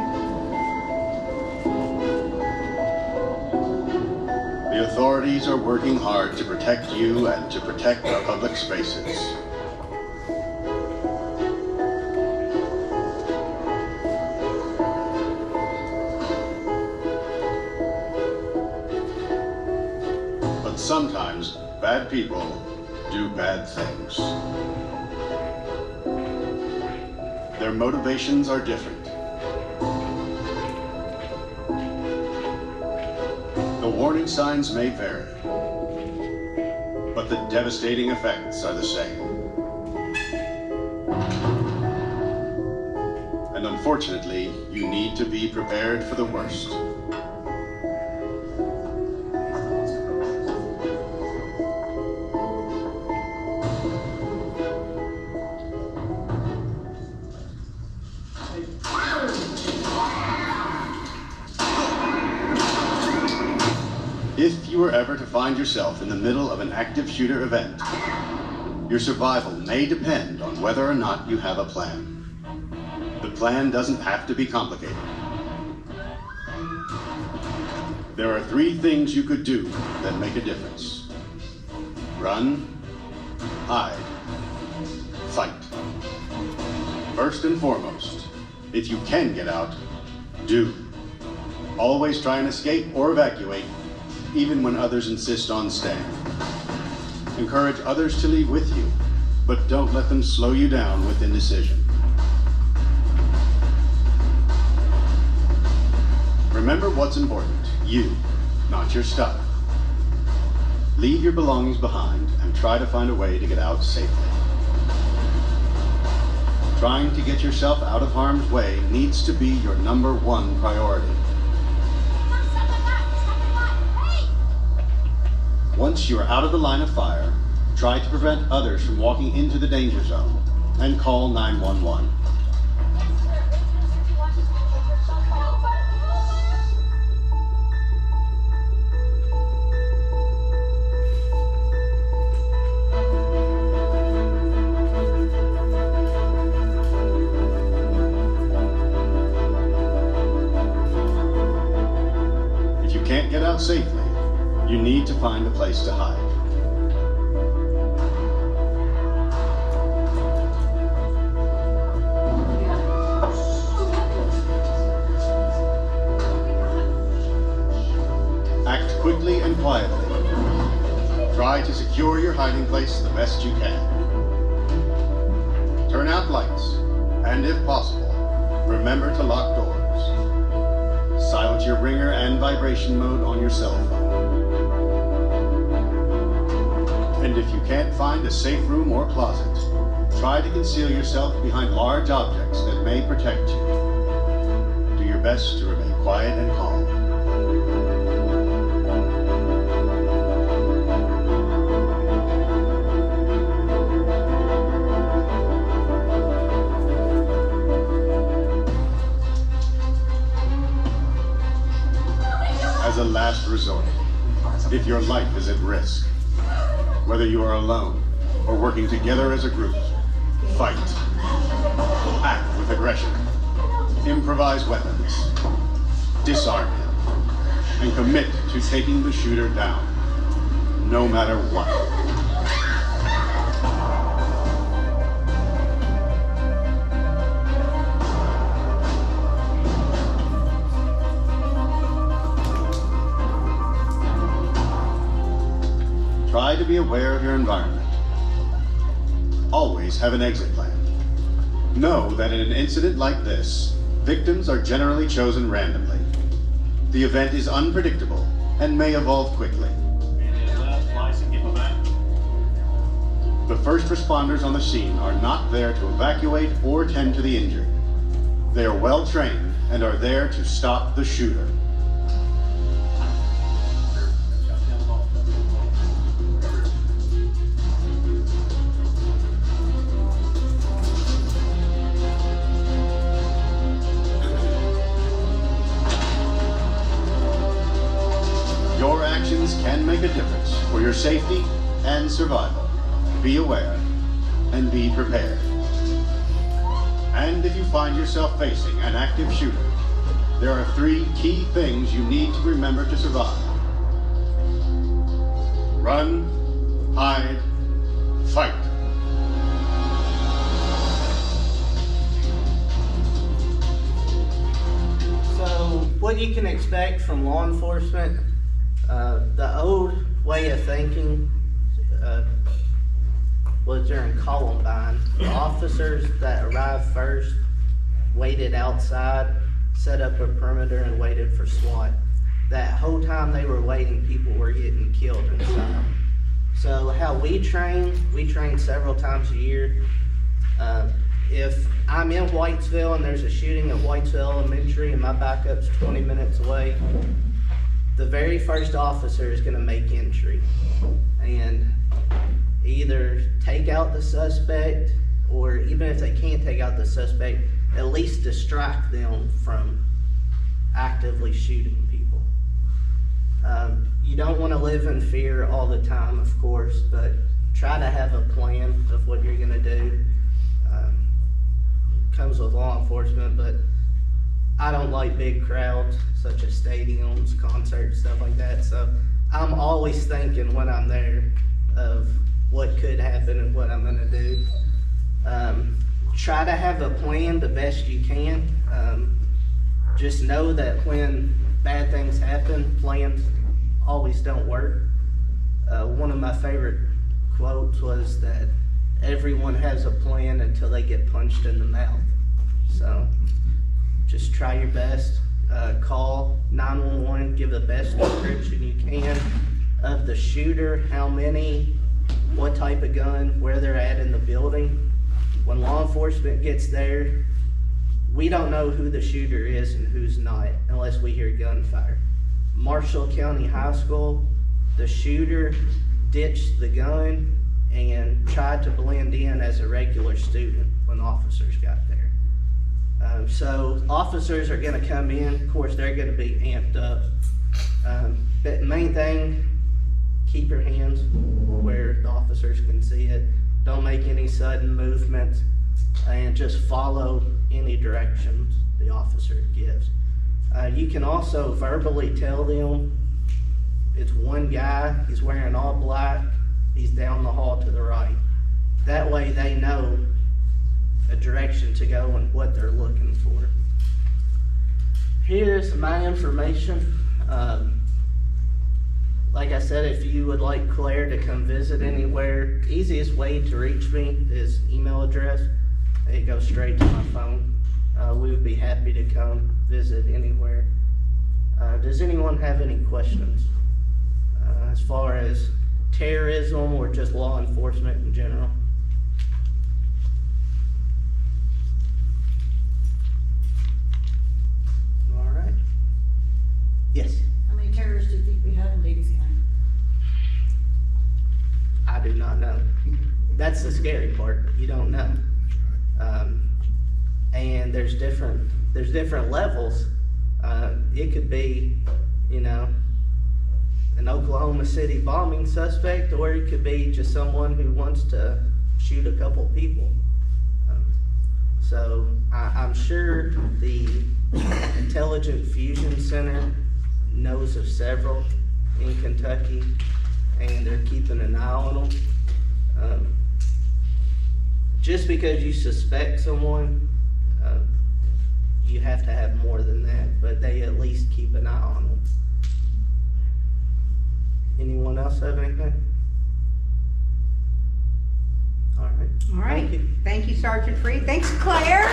The authorities are working hard to protect you and to protect our public spaces. sometimes bad people do bad things. Their motivations are different. The warning signs may vary, but the devastating effects are the same. And unfortunately, you need to be prepared for the worst. If you were ever to find yourself in the middle of an active shooter event, your survival may depend on whether or not you have a plan. The plan doesn't have to be complicated. There are 3 things you could do that make a difference. Run, hide, fight. First and foremost, if you can get out, do. Always try and escape or evacuate, even when others insist on staying. Encourage others to leave with you, but don't let them slow you down with indecision. Remember what's important, you, not your stuff. Leave your belongings behind and try to find a way to get out safely. Trying to get yourself out of harm's way needs to be your #1 priority. Once you are out of the line of fire, try to prevent others from walking into the danger zone and call 911. If you can't get out safely, you need to find a place to hide. Act quickly and quietly. Try to secure your hiding place the best you can. Turn out lights, and if possible, remember to lock doors. Silence your ringer and vibration mode on your cell phone. And if you can't find a safe room or closet, try to conceal yourself behind large objects that may protect you. Do your best to remain quiet and calm. As a last resort, if your life is at risk, whether you are alone or working together as a group, fight. Act with aggression. Improvise weapons. Disarm him. And commit to taking the shooter down, no matter what. Try to be aware of your environment. Always have an exit plan. Know that in an incident like this, victims are generally chosen randomly. The event is unpredictable and may evolve quickly. The first responders on the scene are not there to evacuate or tend to the injured. They are well trained and are there to stop the shooter. Your actions can make a difference for your safety and survival. Be aware and be prepared. And if you find yourself facing an active shooter, there are 3 key things you need to remember to survive. Run, hide, fight. So, what you can expect from law enforcement, the old way of thinking was during Columbine. The officers that arrived first waited outside, set up a perimeter, and waited for SWAT. That whole time they were waiting, people were getting killed inside. So how we train several times a year. If I'm in Whitesville and there's a shooting at Whitesville Elementary and my backup's 20 minutes away, the very first officer is gonna make entry and either take out the suspect, or even if they can't take out the suspect, at least distract them from actively shooting people. You don't want to live in fear all the time, of course, but try to have a plan of what you're going to do. Comes with law enforcement, but I don't like big crowds, such as stadiums, concerts, stuff like that. So I'm always thinking when I'm there of what could happen and what I'm going to do. Try to have a plan the best you can. Just know that when bad things happen, plans always don't work. One of my favorite quotes was that everyone has a plan until they get punched in the mouth. So just try your best. Call 911, give the best description you can of the shooter, how many, what type of gun, where they're at in the building. When law enforcement gets there, we don't know who the shooter is and who's not unless we hear gunfire. Marshall County High School, the shooter ditched the gun and tried to blend in as a regular student when officers got there. So officers are gonna come in, of course they're gonna be amped up. But main thing, keep your hands where the officers can see it. Don't make any sudden movements, and just follow any directions the officer gives. You can also verbally tell them it's one guy, he's wearing all black, he's down the hall to the right. That way they know a direction to go and what they're looking for. Here's my information. Like I said, if you would like Claire to come visit anywhere, easiest way to reach me is email address. It goes straight to my phone. We would be happy to come visit anywhere. Does anyone have any questions as far as terrorism or just law enforcement in general? All right. Yes. How many terrorists do you think we have in Daviess County? I do not know. That's the scary part. You don't know. And there's different levels. It could be, an Oklahoma City bombing suspect, or it could be just someone who wants to shoot a couple people. So I'm sure the Intelligent Fusion Center knows of several in Kentucky, and they're keeping an eye on them. Just because you suspect someone, you have to have more than that, but they at least keep an eye on them. Anyone else have anything? All right. All right. Thank you, Sergeant Freed. Thanks, Claire.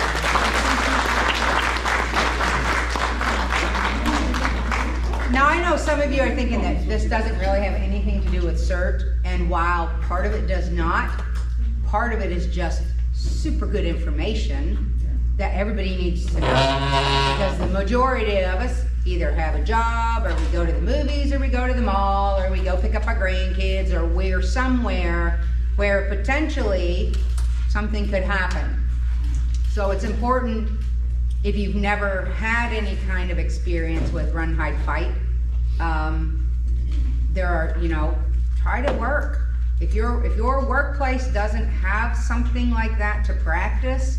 Now, I know some of you are thinking that this doesn't really have anything to do with CERT, and while part of it does not, part of it is just super good information that everybody needs to know. Because the majority of us either have a job, or we go to the movies, or we go to the mall, or we go pick up our grandkids, or we're somewhere where potentially something could happen. So it's important, if you've never had any kind of experience with run, hide, fight, there are, try to work. If your workplace doesn't have something like that to practice,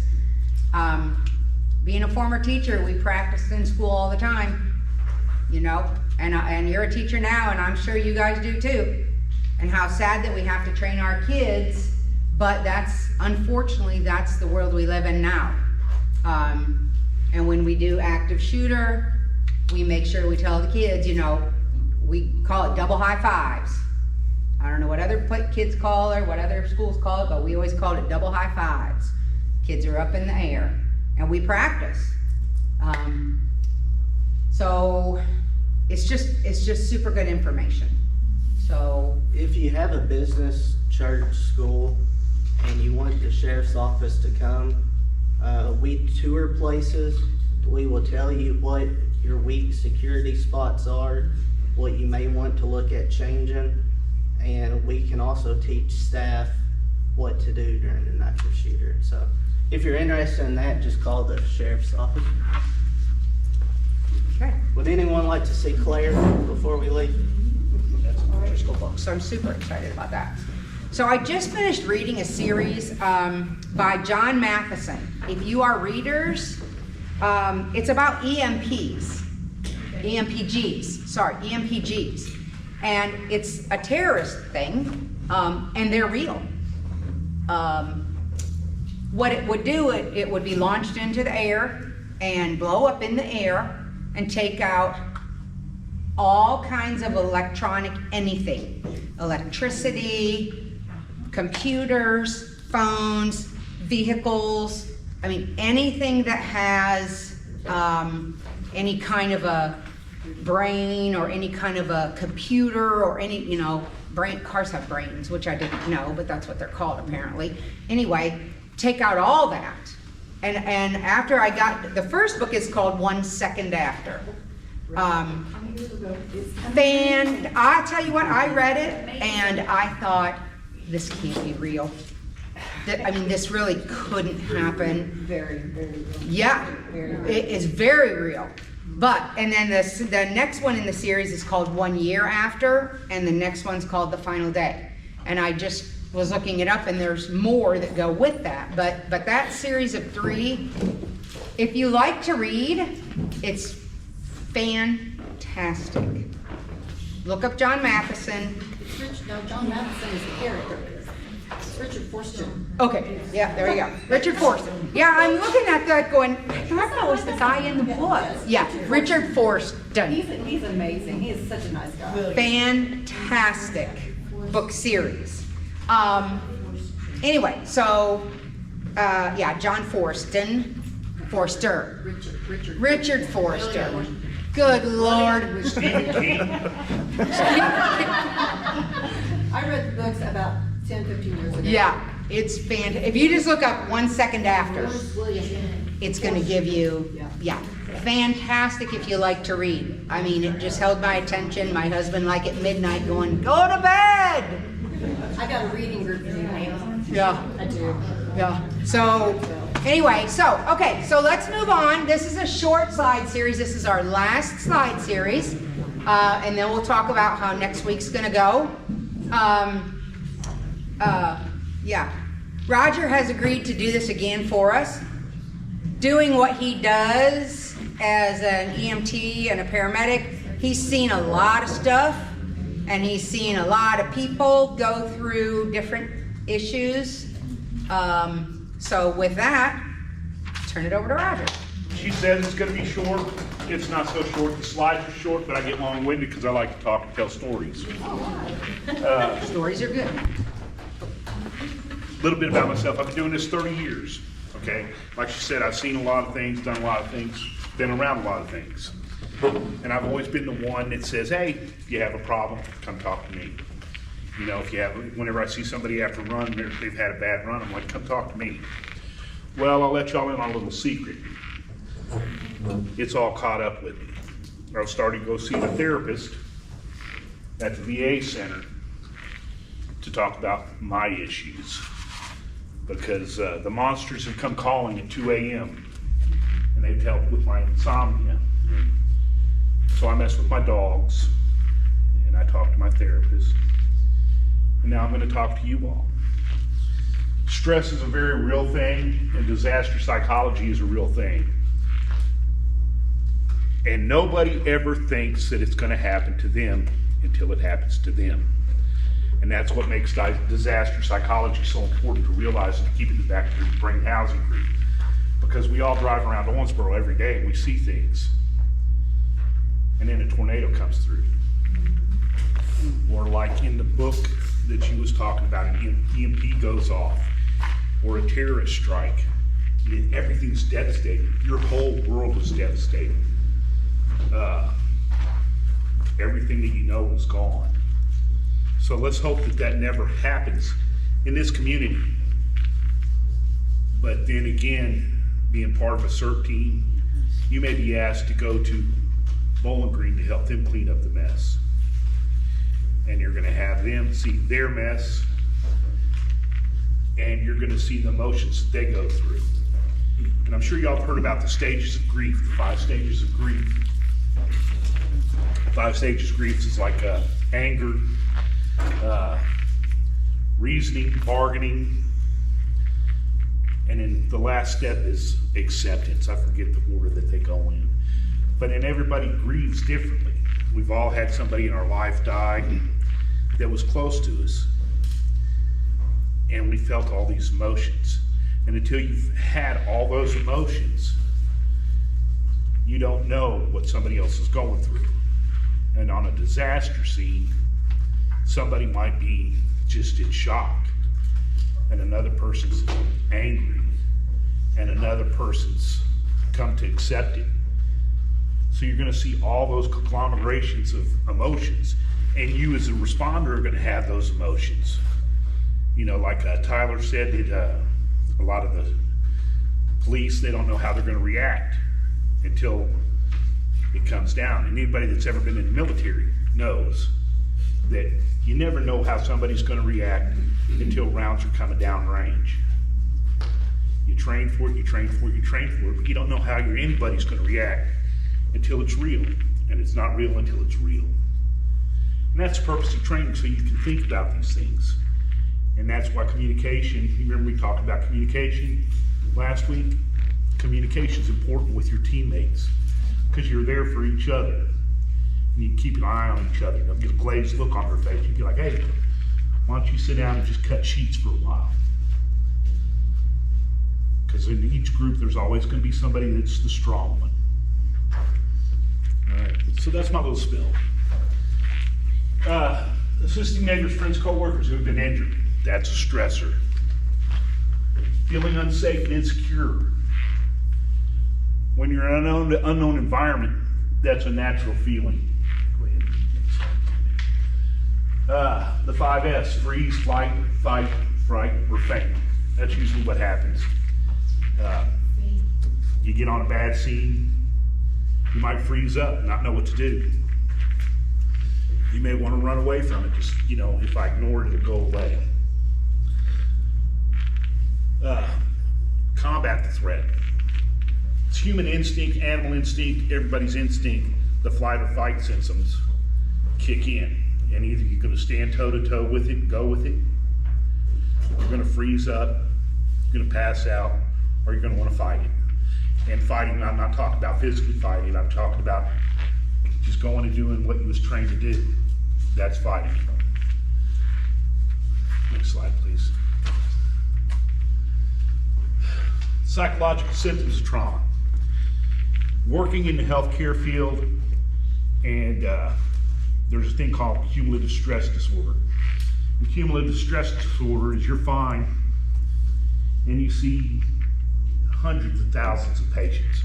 being a former teacher, we practiced in school all the time, and you're a teacher now, and I'm sure you guys do too. And how sad that we have to train our kids, but unfortunately, that's the world we live in now. And when we do active shooter, we make sure we tell the kids, we call it double high fives. I don't know what other kids call it, what other schools call it, but we always called it double high fives. Kids are up in the air, and we practice. So it's just super good information. So if you have a business, church, school, and you want the sheriff's office to come, we tour places. We will tell you what your weak security spots are, what you may want to look at changing, and we can also teach staff what to do during the night shift shooter. So if you're interested in that, just call the sheriff's office. Okay. Would anyone like to see Claire before we leave? That's an official book, so I'm super excited about that. So I just finished reading a series by John Matheson. If you are readers, it's about EMPs. And it's a terrorist thing, and they're real. What it would do, it would be launched into the air and blow up in the air and take out all kinds of electronic anything. Electricity, computers, phones, vehicles, I mean, anything that has any kind of a brain or any kind of a computer or any, cars have brains, which I didn't know, but that's what they're called apparently. Anyway, take out all that. And after I got, the first book is called 1 Second After. I tell you what, I read it and I thought, this can't be real. I mean, this really couldn't happen. Very, very real. Yeah, it is very real. But, and then the next one in the series is called 1 Year After, and the next one's called The Final Day. And I just was looking it up, and there's more that go with that. But that series of 3, if you like to read, it's fantastic. Look up John Matheson. John Matheson is the character. It's Richard Forster. Okay, yeah, there you go. Richard Forster. Yeah, I'm looking at that going, I thought that was the guy in the book. Yeah, Richard Forster. He's amazing. He is such a nice guy. Fantastic book series. Anyway, so, John Forster. Richard Forster. Good Lord. I read the books about 10, 15 years ago. Yeah, it's fantastic. If you just look up 1 Second After, it's going to give you, fantastic if you like to read. I mean, it just held my attention. My husband, like at midnight, going, go to bed. I got a reading group for you now. Yeah. I do. Yeah. So, anyway, so let's move on. This is a short slide series. This is our last slide series. And then we'll talk about how next week's going to go. Roger has agreed to do this again for us. Doing what he does as an EMT and a paramedic, he's seen a lot of stuff, and he's seen a lot of people go through different issues. So with that, turn it over to Roger. She says it's going to be short. It's not so short. The slides are short, but I get long-winded because I like to talk and tell stories. Stories are good. A little bit about myself. I've been doing this 30 years, okay? Like she said, I've seen a lot of things, done a lot of things, been around a lot of things. And I've always been the one that says, hey, if you have a problem, come talk to me. You know, whenever I see somebody after a run, they've had a bad run, I'm like, come talk to me. Well, I'll let y'all in on a little secret. It's all caught up with me. I was starting to go see the therapist at the VA center to talk about my issues. Because the monsters have come calling at 2 a.m. and they've helped with my insomnia. So I mess with my dogs and I talk to my therapist. And now I'm going to talk to you all. Stress is a very real thing, and disaster psychology is a real thing. And nobody ever thinks that it's going to happen to them until it happens to them. And that's what makes disaster psychology so important to realize and to keep in the back of your brain housing group. Because we all drive around Owensboro every day and we see things. And then a tornado comes through. Or like in the book that she was talking about, an EMP goes off, or a terrorist strike, everything's devastated. Your whole world is devastated. Everything that you know is gone. So let's hope that that never happens in this community. But then again, being part of a CERT team, you may be asked to go to Bowling Green to help them clean up the mess. And you're gonna have them see their mess, and you're gonna see the emotions that they go through. And I'm sure y'all have heard about the stages of grief, the 5 stages of grief. 5 stages of grief is like anger, reasoning, bargaining, and then the last step is acceptance. I forget the order that they go in. But then everybody grieves differently. We've all had somebody in our life die that was close to us, and we felt all these emotions. And until you've had all those emotions, you don't know what somebody else is going through. And on a disaster scene, somebody might be just in shock, and another person's angry, and another person's come to accept it. So you're gonna see all those conglomerations of emotions, and you as a responder are gonna have those emotions. You know, like Tyler said, that a lot of the police, they don't know how they're gonna react until it comes down. And anybody that's ever been in the military knows that you never know how somebody's gonna react until rounds are coming down range. You train for it, you train for it, you train for it, but you don't know how anybody's gonna react until it's real. And it's not real until it's real. And that's the purpose of training, so you can think about these things. And that's why communication, you remember we talked about communication last week? Communication is important with your teammates, because you're there for each other. And you keep an eye on each other. Don't get a glazed look on their face. You'd be like, hey, why don't you sit down and just cut sheets for a while? Because in each group, there's always going to be somebody that's the strong one. All right, so that's my little spill. Assisting neighbors, friends, co-workers who have been injured. That's a stressor. Feeling unsafe and insecure. When you're in an unknown environment, that's a natural feeling. Go ahead. The 5 F's, freeze, flight, fight, fright, or faint. That's usually what happens. You get on a bad scene, you might freeze up and not know what to do. You may want to run away from it. Just, you know, if I ignore it, it'll go away. Combat the threat. It's human instinct, animal instinct, everybody's instinct. The flight or fight systems kick in. And either you're going to stand toe-to-toe with it, go with it, you're going to freeze up, you're going to pass out, or you're going to want to fight it. And fighting, I'm not talking about physically fighting, I'm talking about just going and doing what you was trained to do. That's fighting. Next slide, please. Psychological symptoms of trauma. Working in the healthcare field, and there's a thing called cumulative stress disorder. And cumulative stress disorder is you're fine, and you see hundreds of thousands of patients.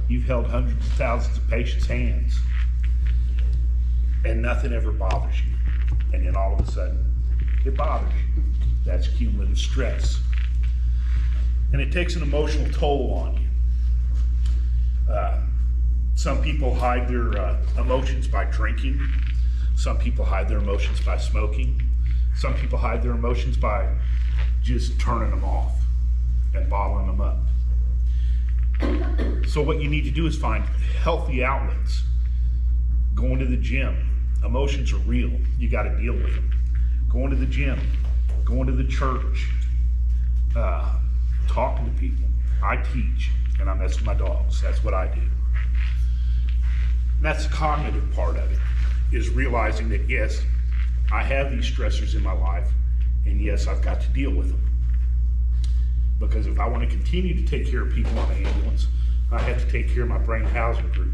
You've held hundreds of thousands of patients' hands, and nothing ever bothers you. And then all of a sudden, it bothers you. That's cumulative stress. And it takes an emotional toll on you. Some people hide their emotions by drinking. Some people hide their emotions by smoking. Some people hide their emotions by just turning them off and bottling them up. So what you need to do is find healthy outlets. Going to the gym. Emotions are real. You got to deal with them. Going to the gym. Going to the church. Talking to people. I teach, and I mess with my dogs. That's what I do. And that's the cognitive part of it, is realizing that, yes, I have these stressors in my life, and yes, I've got to deal with them. Because if I want to continue to take care of people on the ambulance, I have to take care of my brain housing group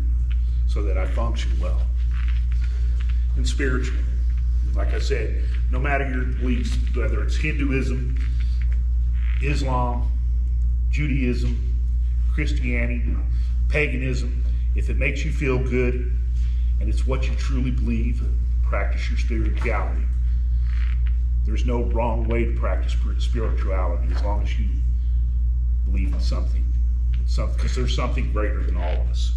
so that I function well. And spiritually, Like I said, no matter your beliefs, whether it's Hinduism, Islam, Judaism, Christianity, paganism, if it makes you feel good and it's what you truly believe, practice your spirituality. There's no wrong way to practice spirituality as long as you believe in something, because there's something greater than all of us.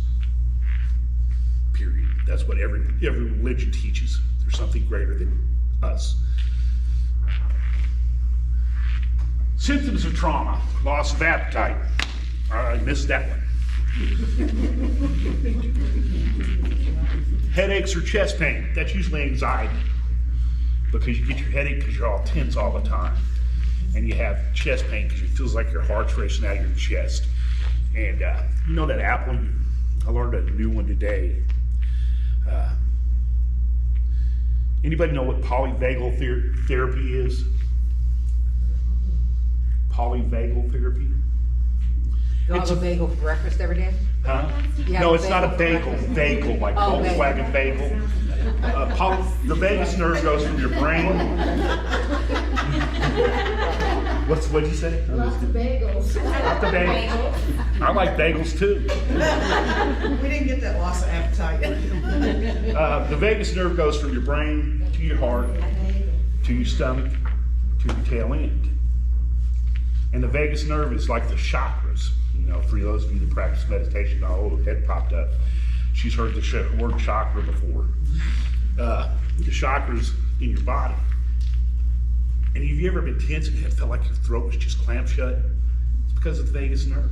Period. That's what every religion teaches. There's something greater than us. Symptoms of trauma: loss of appetite. I missed that one. Headaches or chest pain. That's usually anxiety, because you get your headache because you're all tense all the time, and you have chest pain because it feels like your heart's racing out of your chest. And you know that apple? I learned a new one today. Anybody know what polyvagal therapy is? Polyvagal therapy? You have a bagel for breakfast every day? Huh? You No, have it's not a for bagel. breakfast? Bagel, like Oh, Volkswagen bagel. The vagus nerve goes from your brain. What'd you say? Lots of bagels. Not the bagels. I like bagels too. We didn't get that loss of appetite. The vagus nerve goes from your brain to your heart, to your stomach, to your tail end. And the vagus nerve is like the chakras. You know, for those of you that practice meditation, oh, head popped up. She's heard the word chakra before. The chakras in your body. And have you ever been tense and it felt like your throat was just clamped shut? It's because of the vagus nerve.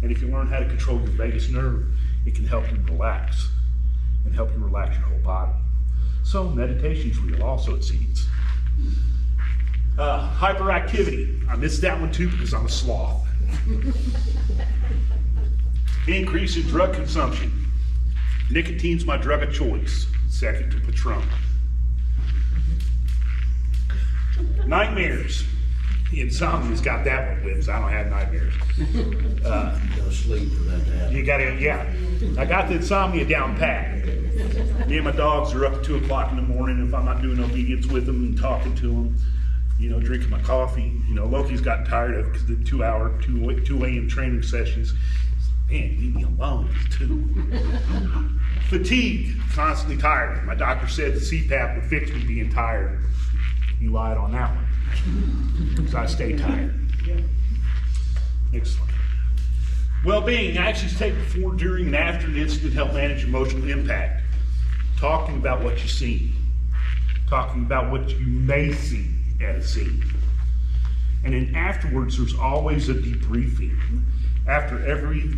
And if you learn how to control your vagus nerve, it can help you relax and help you relax your whole body. So meditation is real also, it seems. Hyperactivity. I missed that one too because I'm a sloth. Increase in drug consumption. Nicotine's my drug of choice, second to Patron. Nightmares. Insomnia's got that one, Wims. I don't have nightmares. Go sleep for that to happen. You gotta, yeah. I got the insomnia down pat. Me and my dogs are up at 2 o'clock in the morning if I'm not doing obedience with them and talking to them, you know, drinking my coffee. You know, Loki's gotten tired of it because the 2 a.m. training sessions. Man, leave me alone, too. Fatigue, constantly tired. My doctor said the CPAP would fix me being tired. You lied on that one, because I stay tired. Excellent. Well-being, actions taken before, during, and after an incident help manage emotional impact. Talking about what you see. Talking about what you may see at a scene. And then afterwards, there's always a debriefing. After every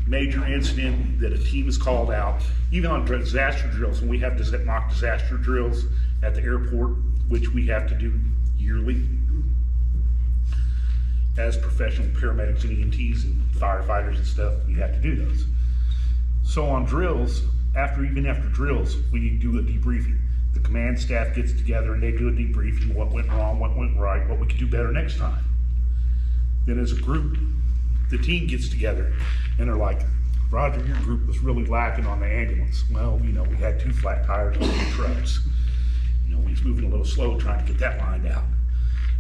major incident that a team is called out, even on disaster drills, when we have mock disaster drills at the airport, which we have to do yearly as professional paramedics and EMTs and firefighters and stuff, we have to do those. So on drills, even after drills, we do a debriefing. The command staff gets together and they do a debriefing, what went wrong, what went right, what we could do better next time. Then as a group, the team gets together and they're like, Roger, your group was really lacking on the ambulance. Well, you know, we had 2 flat tires on the trucks. You know, we was moving a little slow trying to get that lined out.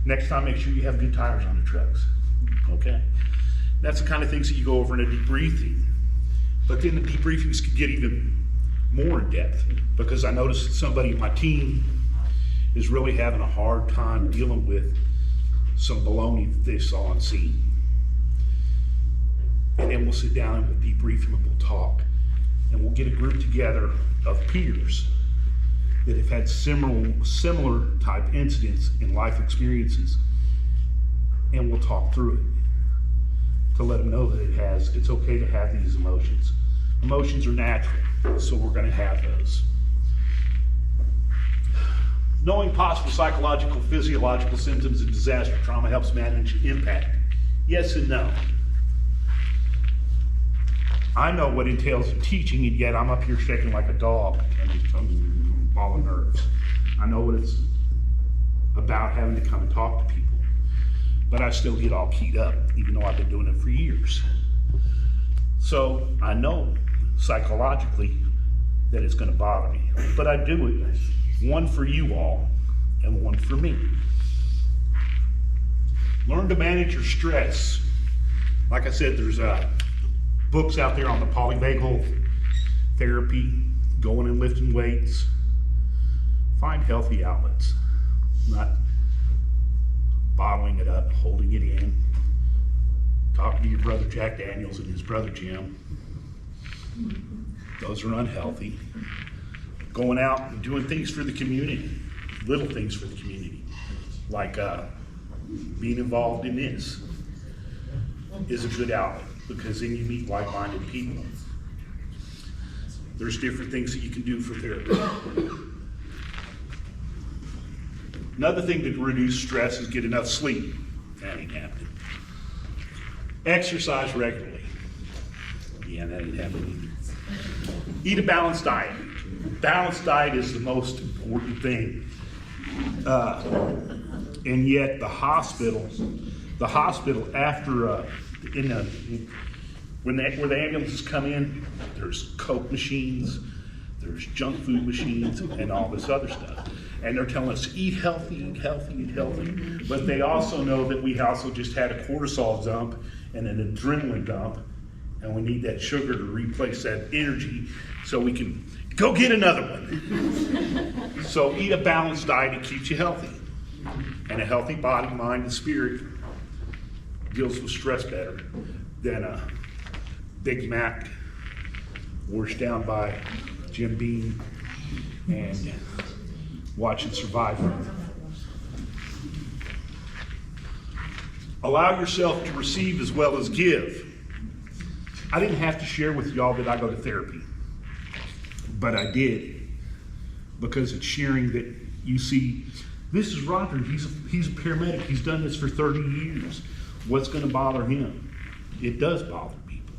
Next time, make sure you have good tires on the trucks. Okay? That's the kind of things that you go over in a debriefing. But then the debriefings could get even more in depth, because I noticed that somebody in my team is really having a hard time dealing with some baloney that they saw on scene. And then we'll sit down and we'll debrief them and we'll talk. And we'll get a group together of peers that have had similar type incidents in life experiences, and we'll talk through it to let them know that it's okay to have these emotions. Emotions are natural, so we're going to have those. Knowing possible psychological, physiological symptoms of disaster trauma helps manage impact. Yes and no. I know what entails in teaching, and yet I'm up here shaking like a dog and just ball of nerves. I know what it's about having to come and talk to people, but I still get all keyed up, even though I've been doing it for years. So I know psychologically that it's gonna bother me. But I do it, one for you all and one for me. Learn to manage your stress. Like I said, there's books out there on the polyvagal therapy, going and lifting weights. Find healthy outlets, not bottling it up, holding it in. Talking to your brother Jack Daniels and his brother Jim. Those are unhealthy. Going out and doing things for the community, little things for the community, like being involved in this is a good outlet, because then you meet like-minded people. There's different things that you can do for therapy. Another thing to reduce stress is get enough sleep. That ain't happening. Exercise regularly. Yeah, that ain't happening either. Eat a balanced diet. Balanced diet is the most important thing. And yet the hospital after, where the ambulances come in, there's Coke machines, there's junk food machines, and all this other stuff. And they're telling us, eat healthy, eat healthy, eat healthy. But they also know that we also just had a cortisol dump and an adrenaline dump, and we need that sugar to replace that energy so we can go get another one. So eat a balanced diet that keeps you healthy. And a healthy body, mind, and spirit deals with stress better than a Big Mac washed down by Jim Beam and watching Survivor. Allow yourself to receive as well as give. I didn't have to share with y'all that I go to therapy, but I did, because it's sharing that you see, this is Roger, he's a paramedic, he's done this for 30 years. What's gonna bother him? It does bother people,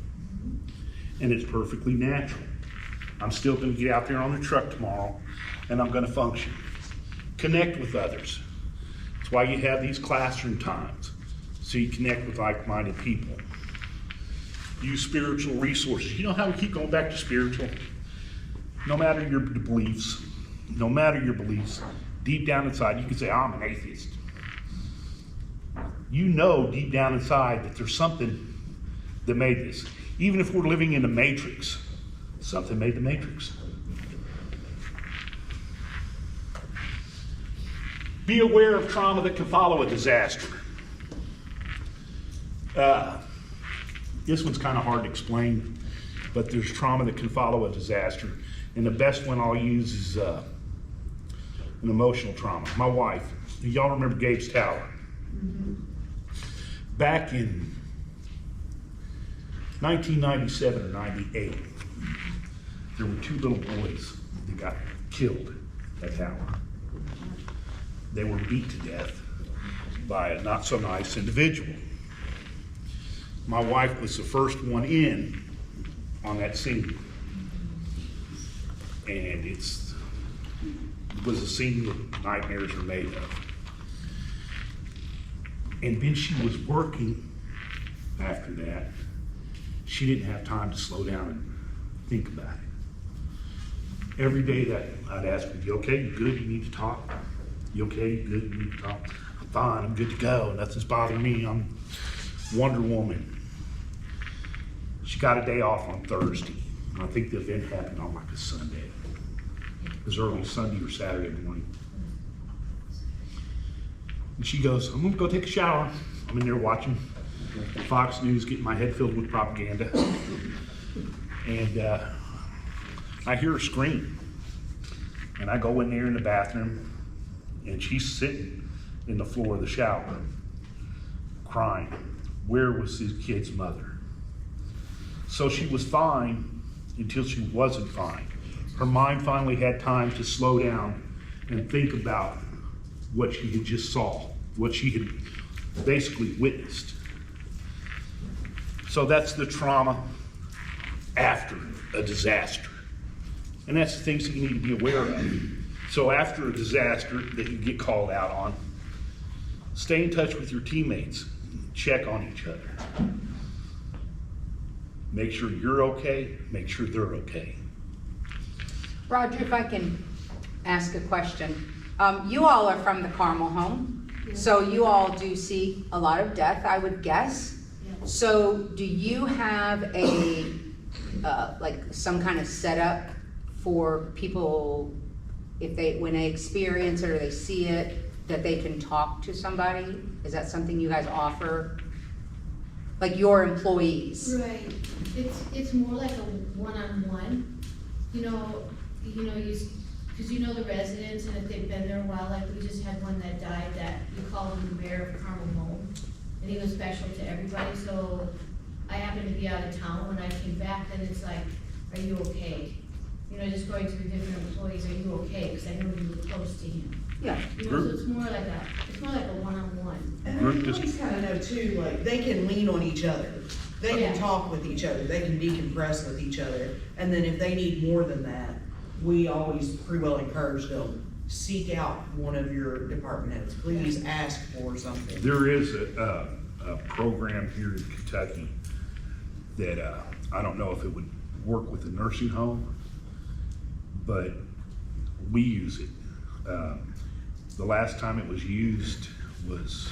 and it's perfectly natural. I'm still gonna get out there on the truck tomorrow, and I'm gonna function. Connect with others. That's why you have these classroom times, so you connect with like-minded people. Use spiritual resources. You know how we keep going back to spiritual? No matter your beliefs, deep down inside, you can say, I'm an atheist. You know deep down inside that there's something that made this. Even if we're living in a matrix, something made the matrix. Be aware of trauma that can follow a disaster. This one's kind of hard to explain, but there's trauma that can follow a disaster. And the best one I'll use is an emotional trauma. My wife, y'all remember Gabe's Tower? Mm-hmm. Back in 1997 or 98, there were 2 little boys that got killed at Tower. They were beat to death by a not so nice individual. My wife was the first one in on that scene. And it was a scene that nightmares are made of. And then she was working after that. She didn't have time to slow down and think about it. Every day that I'd ask her, you okay, you good, you need to talk? You okay, you good, you need to talk? I'm fine, I'm good to go, nothing's bothering me, I'm Wonder Woman. She got a day off on Thursday. And I think the event happened on like a Sunday. It was early Sunday or Saturday morning. And she goes, I'm gonna go take a shower. I'm in there watching Fox News, getting my head filled with propaganda. And I hear her scream. And I go in there in the bathroom, and she's sitting in the floor of the shower, crying. Where was his kid's mother? So she was fine until she wasn't fine. Her mind finally had time to slow down and think about what she had just saw, what she had basically witnessed. So that's the trauma after a disaster. And that's the things that you need to be aware of. So after a disaster that you get called out on, stay in touch with your teammates, check on each other. Make sure you're okay, make sure they're okay. Roger, if I can ask a question. You all are from the Carmel home, so you all do see a lot of death, I would guess. So do you have a, like some kind of setup for people, when they experience it or they see it, that they can talk to somebody? Is that something you guys offer? Like your employees? Right. It's more like a one-on-one. Because you know the residents, and if they've been there a while, like we just had one that died that we called him the mayor of Carmel Home, and he was special to everybody. So I happened to be out of town. When I came back, then it's like, are you okay? Just going to the different employees, are you okay? Because I know you were close to him. Yeah. So it's more like a one-on-one. And employees kind of know too, like, they can lean on each other. They can talk with each other. They can decompress with each other. And then if they need more than that, we always pretty well encourage them, seek out one of your department heads. Please ask for something. There is a program here in Kentucky that I don't know if it would work with a nursing home, but we use it. The last time it was used was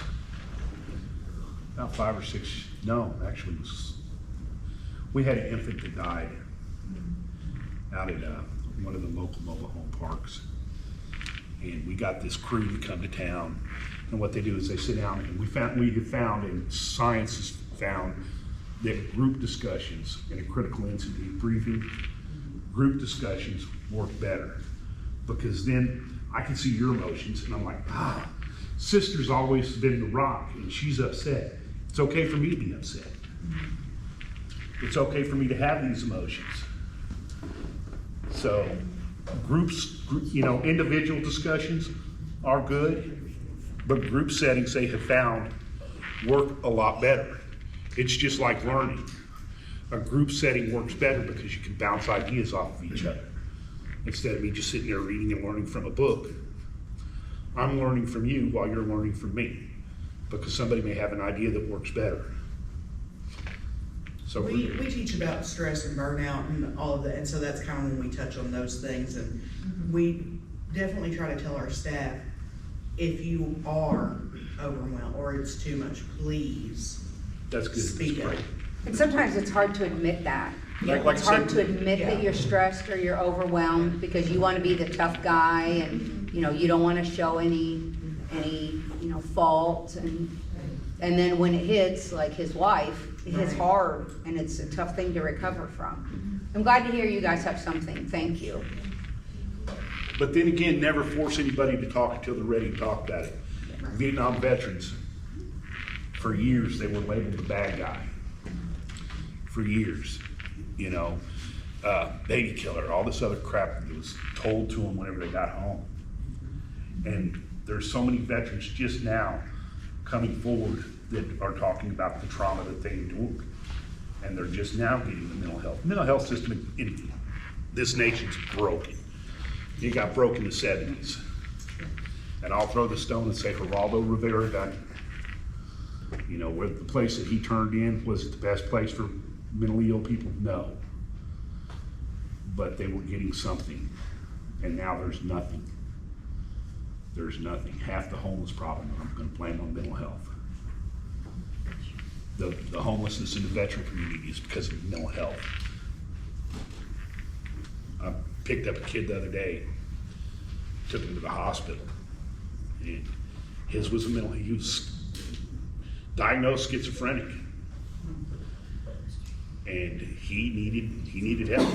about 5 or 6, no, actually it was, we had an infant that died out at one of the local mobile home parks. And we got this crew to come to town, and what they do is they sit down, and we have found, and science has found, that group discussions in a critical incident briefing, group discussions work better, because then I can see your emotions, and I'm like, sister's always been the rock, and she's upset. It's okay for me to be upset. It's okay for me to have these emotions. So groups, individual discussions are good, but group settings they have found work a lot better. It's just like learning. A group setting works better because you can bounce ideas off of each other. Instead of me just sitting there reading and learning from a book. I'm learning from you while you're learning from me, because somebody may have an idea that works better. So we teach about stress and burnout and all of that, and so that's kind of when we touch on those things. And we definitely try to tell our staff, if you are overwhelmed or it's too much, please speak up. And sometimes it's hard to admit that. Like it's hard to admit that you're stressed or you're overwhelmed, because you want to be the tough guy, and you don't want to show any fault, and then when it hits, like his wife, it hits hard, and it's a tough thing to recover from. I'm glad to hear you guys have something. Thank you. But then again, never force anybody to talk until they're ready to talk about it. Vietnam veterans, for years, they were labeled the bad guy. For years, baby killer, all this other crap that was told to them whenever they got home. And there's so many veterans just now coming forward that are talking about the trauma that they endured. And they're just now getting the mental health. Mental health system in this nation's broken. It got broke in the 70s. And I'll throw the stone and say Geraldo Rivera done it. Where the place that he turned in, was it the best place for mentally ill people? No. But they were getting something. And now there's nothing. There's nothing. Half the homeless problem I'm going to blame on mental health. The homelessness in the veteran community is because of mental health. I picked up a kid the other day, took him to the hospital, and he was diagnosed schizophrenic, and he needed help,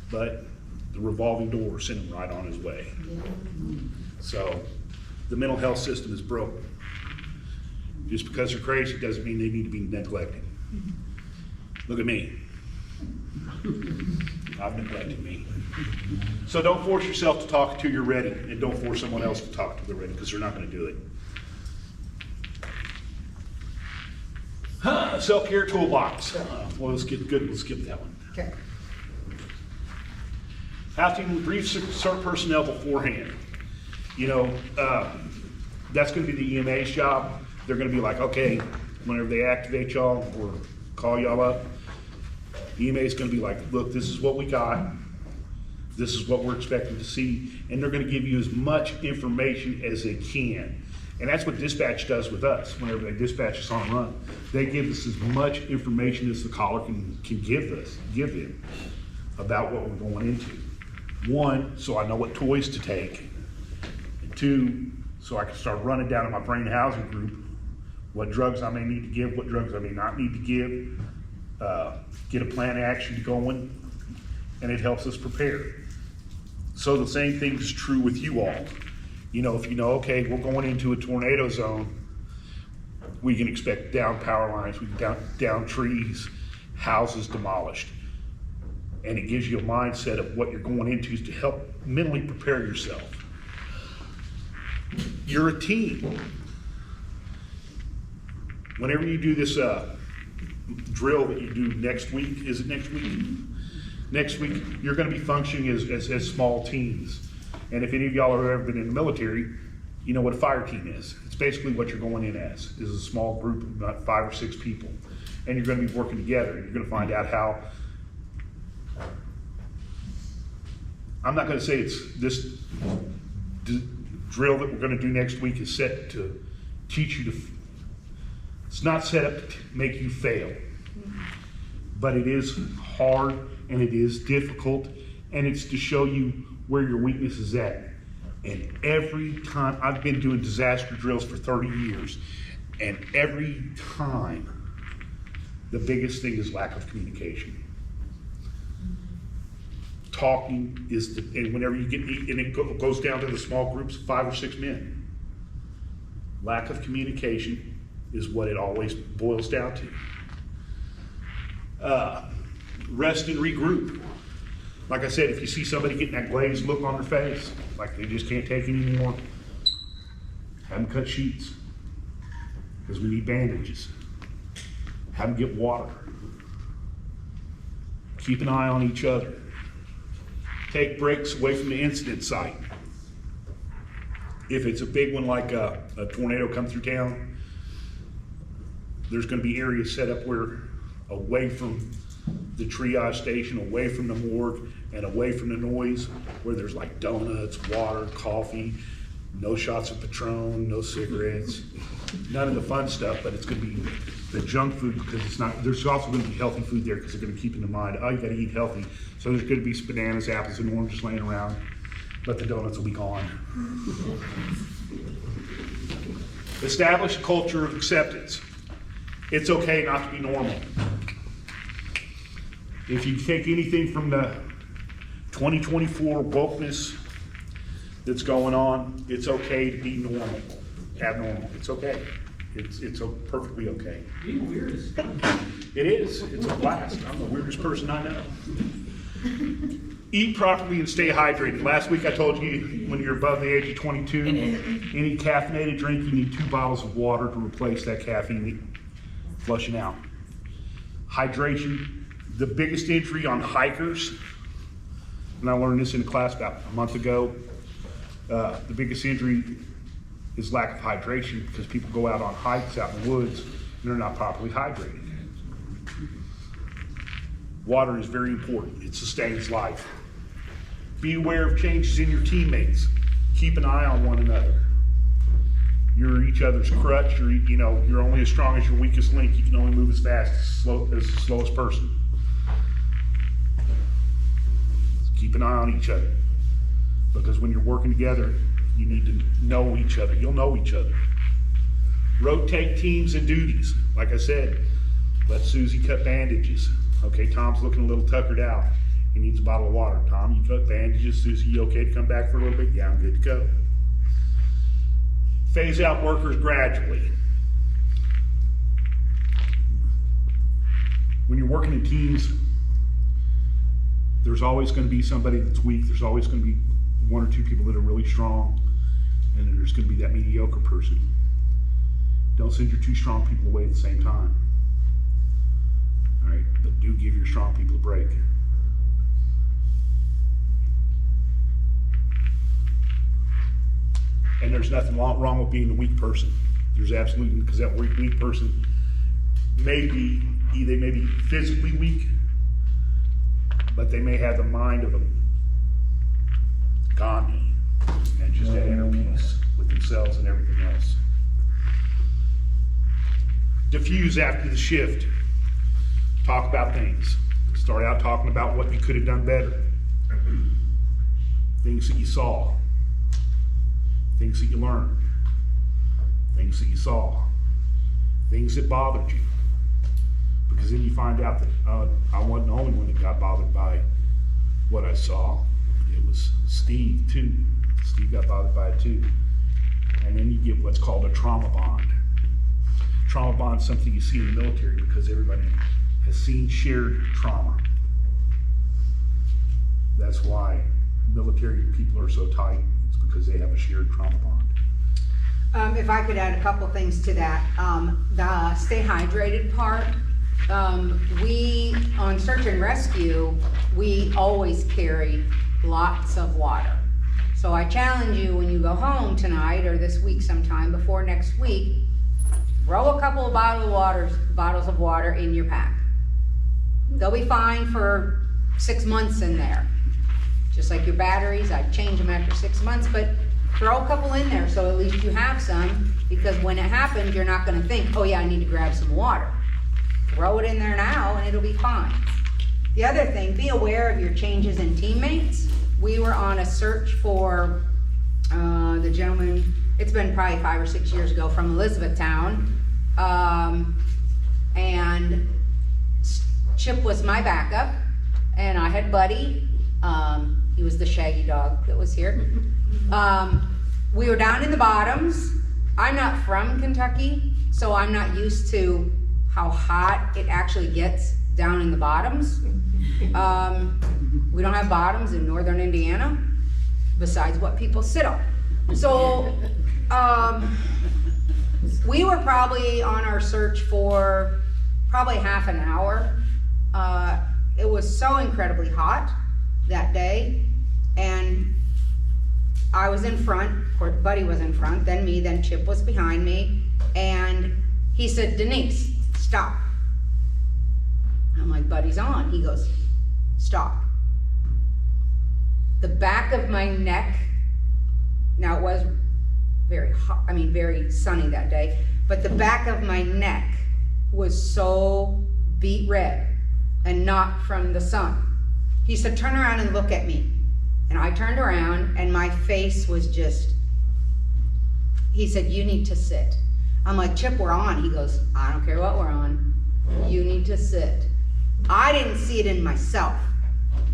but the revolving door sent him right on his way. So the mental health system is broken. Just because they're crazy doesn't mean they need to be neglected. Look at me. I've neglected me. So don't force yourself to talk until you're ready, and don't force someone else to talk till they're ready, because they're not going to do it. Self-care toolbox. Well, let's get good. We'll skip that one. Okay. Have to brief CERT personnel beforehand. That's going to be the EMA's job. They're going to be like, okay, whenever they activate y'all or call y'all up, EMA is going to be like, look, this is what we got. This is what we're expecting to see, and they're gonna give you as much information as they can. And that's what dispatch does with us. Whenever they dispatch us on a run, they give us as much information as the caller can give them about what we're going into. One, so I know what toys to take. And two, so I can start running down in my brain housing group what drugs I may need to give, what drugs I may not need to give, get a plan of action going, and it helps us prepare. So the same thing is true with you all. You know, if you know, okay, we're going into a tornado zone, we can expect down power lines, we can down trees, houses demolished. And it gives you a mindset of what you're going into to help mentally prepare yourself. You're a team. Whenever you do this drill that you do next week, is it next week? Next week, you're gonna be functioning as small teams. And if any of y'all have ever been in the military, you know what a fire team is. It's basically what you're going in as, is a small group of about 5 or 6 people. And you're gonna be working together. You're gonna find out how, I'm not gonna say it's this drill that we're gonna do next week is set to teach you to, it's not set up to make you fail. But it is hard and it is difficult, and it's to show you where your weakness is at. And every time, I've been doing disaster drills for 30 years, and every time, the biggest thing is lack of communication. Talking is, and whenever you get, and it goes down to the small groups, 5 or 6 men. Lack of communication is what it always boils down to. Rest and regroup. Like I said, if you see somebody getting that glazed look on their face, like they just can't take it anymore, have them cut sheets, because we need bandages. Have them get water. Keep an eye on each other. Take breaks away from the incident site. If it's a big one like a tornado come through town, there's going to be areas set up where away from the triage station, away from the morgue, and away from the noise, where there's like donuts, water, coffee, no shots of Patron, no cigarettes, none of the fun stuff, but it's going to be the junk food, because it's not, there's also going to be healthy food there, because they're going to keep in mind, oh, you got to eat healthy. So there's going to be bananas, apples, and oranges laying around, but the donuts will be gone. Establish a culture of acceptance. It's okay not to be normal. If you take anything from the 2024 wokeness that's going on, it's okay to be normal, abnormal. It's okay. It's perfectly okay. Being weird is fun. It is. It's a blast. I'm the weirdest person I know. Eat properly and stay hydrated. Last week I told you when you're above the age of 22, any caffeinated drink, you need 2 bottles of water to replace that caffeine flushing out. Hydration. The biggest injury on hikers, and I learned this in a class about a month ago, the biggest injury is lack of hydration, because people go out on hikes out in the woods and they're not properly hydrated. Water is very important. It sustains life. Be aware of changes in your teammates. Keep an eye on one another. You're each other's crutch. You're only as strong as your weakest link. You can only move as fast as the slowest person. Keep an eye on each other, because when you're working together, you need to know each other. You'll know each other. Rotate teams and duties. Like I said, let Susie cut bandages. Okay, Tom's looking a little tuckered out. He needs a bottle of water. Tom, you cut bandages. Susie, you okay to come back for a little bit? Yeah, I'm good to go. Phase out workers gradually. When you're working in teams, there's always going to be somebody that's weak. There's always going to be 1 or 2 people that are really strong, and then there's going to be that mediocre person. Don't send your 2 strong people away at the same time. All right, but do give your strong people a break. And there's nothing wrong with being a weak person. There's absolutely, because that weak person they may be physically weak, but they may have the mind of Gandhi, and just at inner peace with themselves and everything else. Diffuse after the shift. Talk about things. Start out talking about what you could have done better. Things that you saw. Things that you learned. Things that you saw. Things that bothered you. Because then you find out that I wasn't the only one that got bothered by what I saw. It was Steve too. Steve got bothered by it too. And then you get what's called a trauma bond. Trauma bond is something you see in the military because everybody has seen shared trauma. That's why military people are so tight. It's because they have a shared trauma bond. If I could add a couple things to that, the stay hydrated part. We, on search and rescue, we always carry lots of water. So I challenge you when you go home tonight or this week sometime before next week, throw a couple of bottles of water in your pack. They'll be fine for 6 months in there. Just like your batteries, I change them after 6 months, but throw a couple in there so at least you have some, because when it happens, you're not gonna think, oh yeah, I need to grab some water. Throw it in there now and it'll be fine. The other thing, be aware of your changes in teammates. We were on a search for the gentleman, it's been probably 5 or 6 years ago, from Elizabethtown. And Chip was my backup, and I had Buddy. He was the shaggy dog that was here. We were down in the bottoms. I'm not from Kentucky, so I'm not used to how hot it actually gets down in the bottoms. We don't have bottoms in northern Indiana, besides what people sit on. So we were probably on our search for probably half an hour. It was so incredibly hot that day, and I was in front, of course Buddy was in front, then me, then Chip was behind me, and he said, Denise, stop. I'm like, Buddy's on. He goes, stop. The back of my neck, now it was very hot, very sunny that day, but the back of my neck was so beet red, and not from the sun. He said, turn around and look at me. And I turned around and my face was just, he said, you need to sit. I'm like, Chip, we're on. He goes, I don't care what we're on. You need to sit. I didn't see it in myself.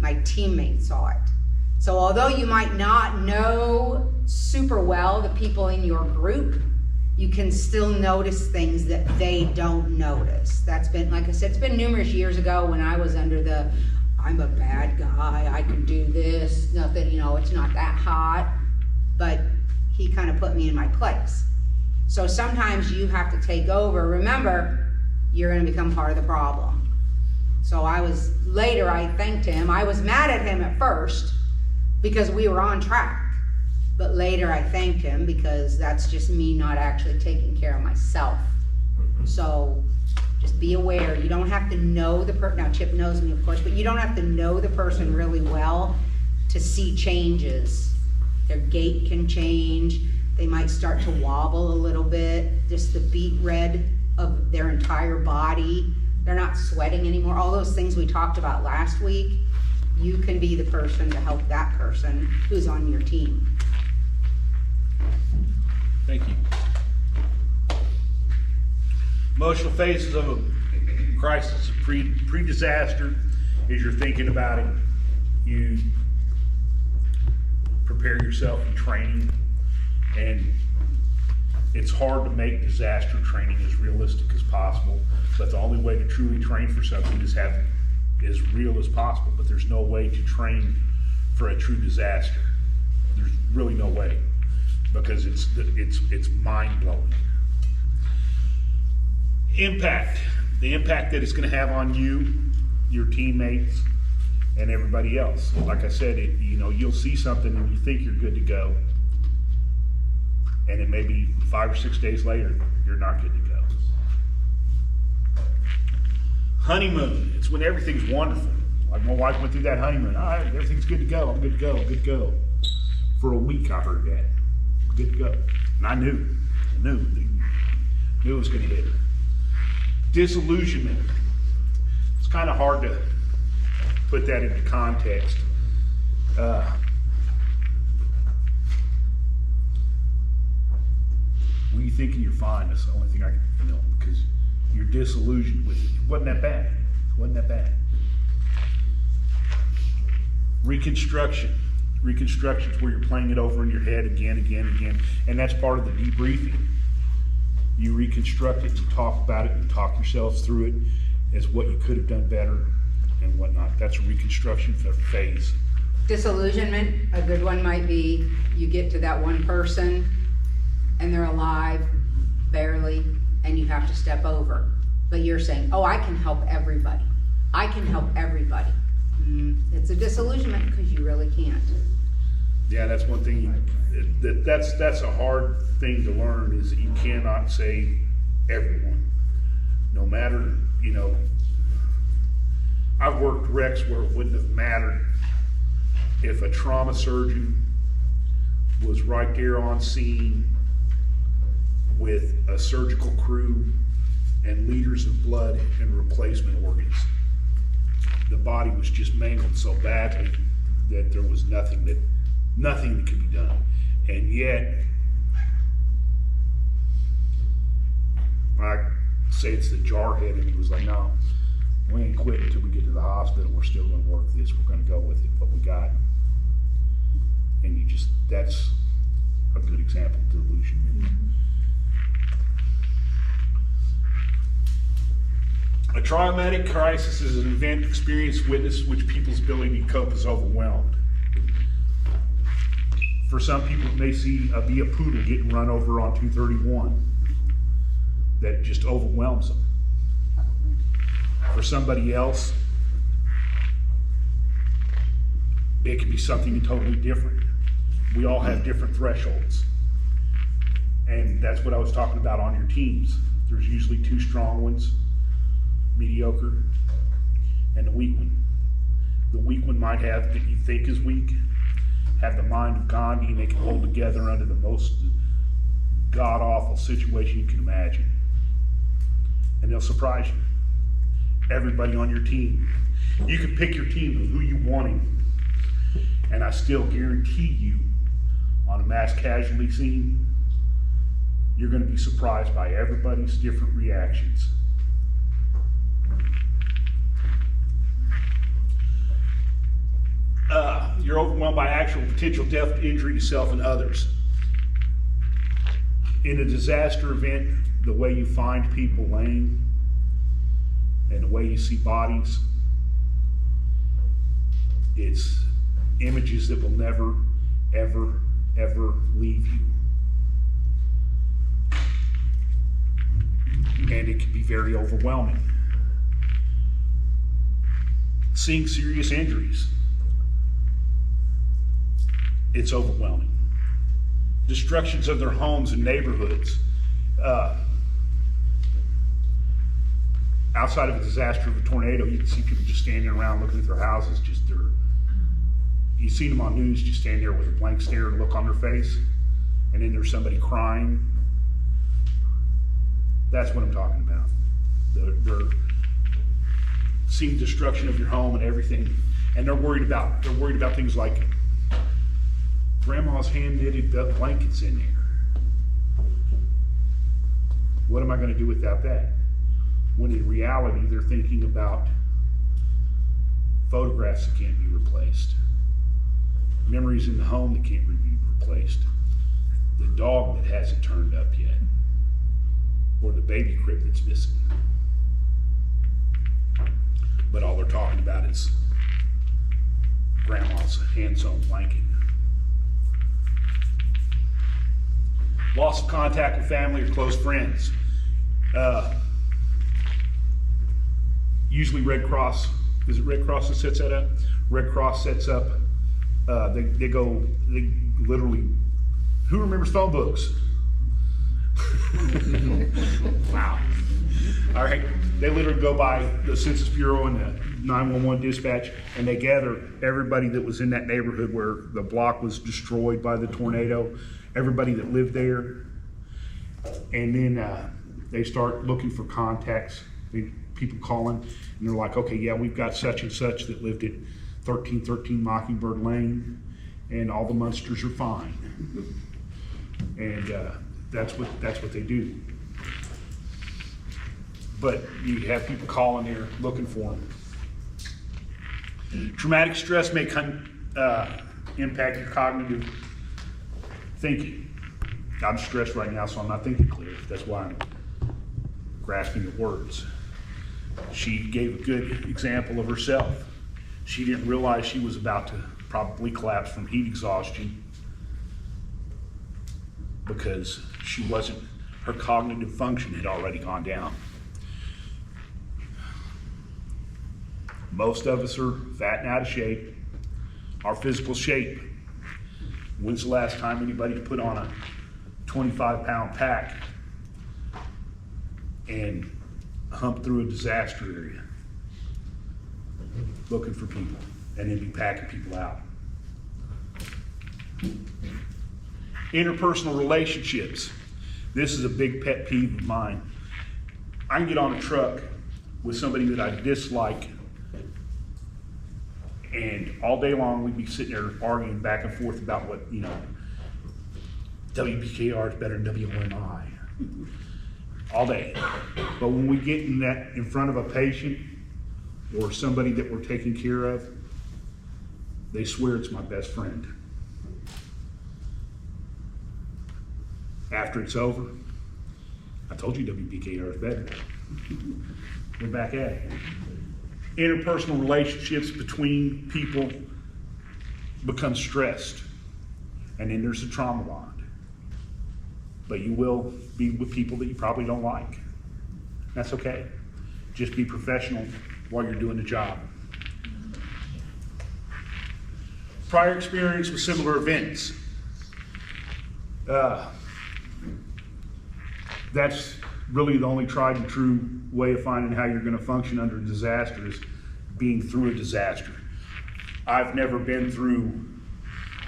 My teammates saw it. So although you might not know super well the people in your group, you can still notice things that they don't notice. That's been, like I said, it's been numerous years ago when I was under the, I'm a bad guy, I can do this, nothing, it's not that hot. But he kind of put me in my place. So sometimes you have to take over. Remember, you're gonna become part of the problem. So later I thanked him. I was mad at him at first because we were on track. But later I thanked him because that's just me not actually taking care of myself. So just be aware. You don't have to know the person. Now Chip knows me, of course, but you don't have to know the person really well to see changes. Their gait can change. They might start to wobble a little bit. Just the beet red of their entire body. They're not sweating anymore. All those things we talked about last week, you can be the person to help that person who's on your team. Thank you. Emotional phases of a crisis, pre-disaster, as you're thinking about it, you prepare yourself in training, and it's hard to make disaster training as realistic as possible, but the only way to truly train for something is have it as real as possible. But there's no way to train for a true disaster. There's really no way, because it's mind-blowing. Impact, the impact that it's going to have on you, your teammates, and everybody else. Like I said, you'll see something and you think you're good to go, and it may be 5 or 6 days later you're not good to go. Honeymoon, it's when everything's wonderful. Like my wife went through that honeymoon. All right, everything's good to go. I'm good to go. I'm good to go. For a week I heard that. Good to go. And I knew it was gonna hit her. Disillusionment. It's kind of hard to put that into context. When you thinking you're fine, that's the only thing I can, because you're disillusioned with it. It wasn't that bad. It wasn't that bad. Reconstruction. Reconstruction is where you're playing it over in your head again, and that's part of the debriefing. You reconstruct it, you talk about it, you talk yourselves through it as what you could have done better and whatnot. That's a reconstruction phase. Disillusionment, a good one might be, you get to that one person and they're alive, barely, and you have to step over. But you're saying, oh, I can help everybody. I can help everybody. It's a disillusionment because you really can't. Yeah, that's one thing. That's a hard thing to learn, is that you cannot save everyone. No matter, I've worked wrecks where it wouldn't have mattered if a trauma surgeon was right there on scene with a surgical crew and liters of blood and replacement organs. The body was just mangled so badly that there was nothing that could be done. And yet, I say it's the jarhead, and he was like, no, we ain't quitting until we get to the hospital. We're still gonna work this. We're gonna go with it, what we got. And that's a good example of delusion. A traumatic crisis is an event, experience, witness, which people's ability to cope is overwhelmed. For some people, it may be a poodle getting run over on 231 that just overwhelms them. For somebody else, it could be something totally different. We all have different thresholds. And that's what I was talking about on your teams. There's usually two strong ones, mediocre, and the weak one. The weak one might have, that you think is weak, have the mind of Gandhi, and they can hold together under the most god-awful situation you can imagine. And they'll surprise you. Everybody on your team. You can pick your team of who you wanting, and I still guarantee you, on a mass casualty scene, you're gonna be surprised by everybody's different reactions. You're overwhelmed by actual potential death, injury to self and others. In a disaster event, the way you find people laying and the way you see bodies, it's images that will never, ever, ever leave you. And it can be very overwhelming. Seeing serious injuries, it's overwhelming. Destructions of their homes and neighborhoods. Outside of a disaster of a tornado, you can see people just standing around looking at their houses, you've seen them on news, just stand there with a blank stare and look on their face, and then there's somebody crying. That's what I'm talking about. They're seeing destruction of your home and everything, and they're worried about things like grandma's hand-knitted blankets in there. What am I going to do without that? When in reality, they're thinking about photographs that can't be replaced, memories in the home that can't be replaced, the dog that hasn't turned up yet, or the baby crib that's missing. But all they're talking about is grandma's hand-sewn blanket. Loss of contact with family or close friends. Usually Red Cross, is it Red Cross that sets that up? Red Cross sets up, they literally, who remembers phone books? Wow. All right, they literally go by the Census Bureau and the 911 dispatch, and they gather everybody that was in that neighborhood where the block was destroyed by the tornado, everybody that lived there, and then they start looking for contacts, people calling, and they're like, okay, yeah, we've got such and such that lived at 1313 Mockingbird Lane, and all the Munsters are fine. And that's what they do. But you have people calling there looking for them. Traumatic stress may impact your cognitive thinking. I'm stressed right now, so I'm not thinking clear. That's why I'm grasping the words. She gave a good example of herself. She didn't realize she was about to probably collapse from heat exhaustion because her cognitive function had already gone down. Most of us are fat and out of shape. Our physical shape. When's the last time anybody put on a 25-pound pack and humped through a disaster area looking for people and then be packing people out? Interpersonal relationships. This is a big pet peeve of mine. I can get on a truck with somebody that I dislike, and all day long we'd be sitting there arguing back and forth about what, WPKR is better than WMI. All day. But when we get in front of a patient or somebody that we're taking care of, they swear it's my best friend. After it's over, I told you WPKR is better. We're back at it. Interpersonal relationships between people become stressed, and then there's a trauma bond. But you will be with people that you probably don't like. That's okay. Just be professional while you're doing the job. Prior experience with similar events. That's really the only tried and true way of finding how you're going to function under a disaster is being through a disaster. I've never been through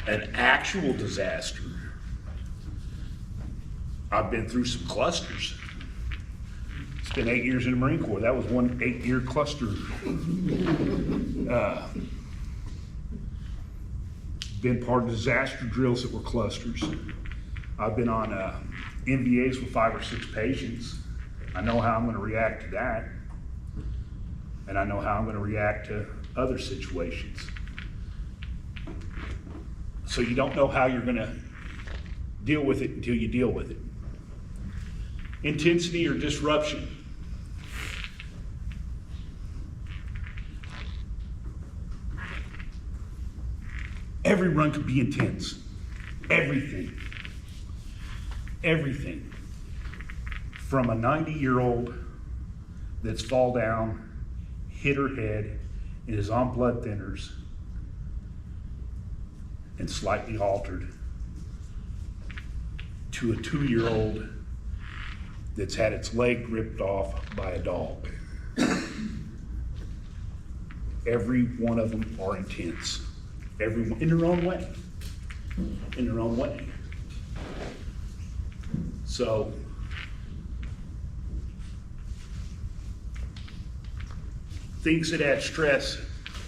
an actual disaster. I've been through some clusters. Spent 8 years in the Marine Corps. That was one 8-year cluster. Been part of disaster drills that were clusters. I've been on NVAs with 5 or 6 patients. I know how I'm going to react to that. And I know how I'm going to react to other situations. So you don't know how you're going to deal with it until you deal with it. Intensity or disruption. Every run could be intense. Everything. Everything. From a 90-year-old that's fall down, hit her head, and is on blood thinners, and slightly altered, to a 2-year-old that's had its leg ripped off by a dog. Every one of them are intense. Everyone in their own way. In their own way. So, things that add stress,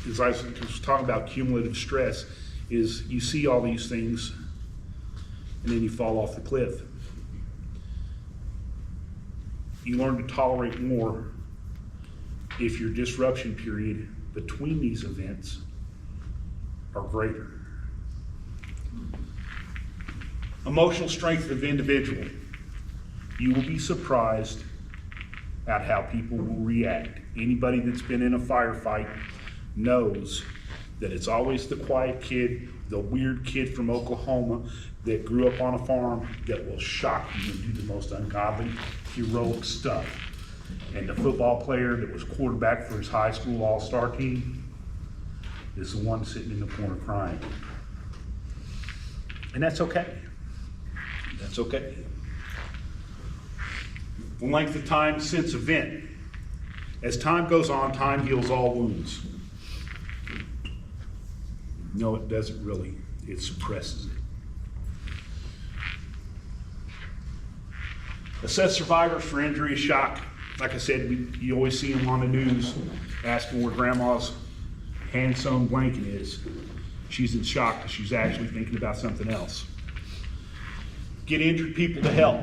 as I was talking about cumulative stress, is you see all these things and then you fall off the cliff. You learn to tolerate more if your disruption period between these events are greater. Emotional strength of the individual. You will be surprised at how people will react. Anybody that's been in a firefight knows that it's always the quiet kid, the weird kid from Oklahoma that grew up on a farm that will shock you and do the most ungodly, heroic stuff. And the football player that was quarterback for his high school all-star team is the one sitting in the corner crying. And that's okay. That's okay. The length of time since event. As time goes on, time heals all wounds. No, it doesn't really. It suppresses it. Assess survivors for injury or shock. Like I said, you always see them on the news asking where grandma's hand-sewn blanket is. She's in shock because she's actually thinking about something else. Get injured people to help.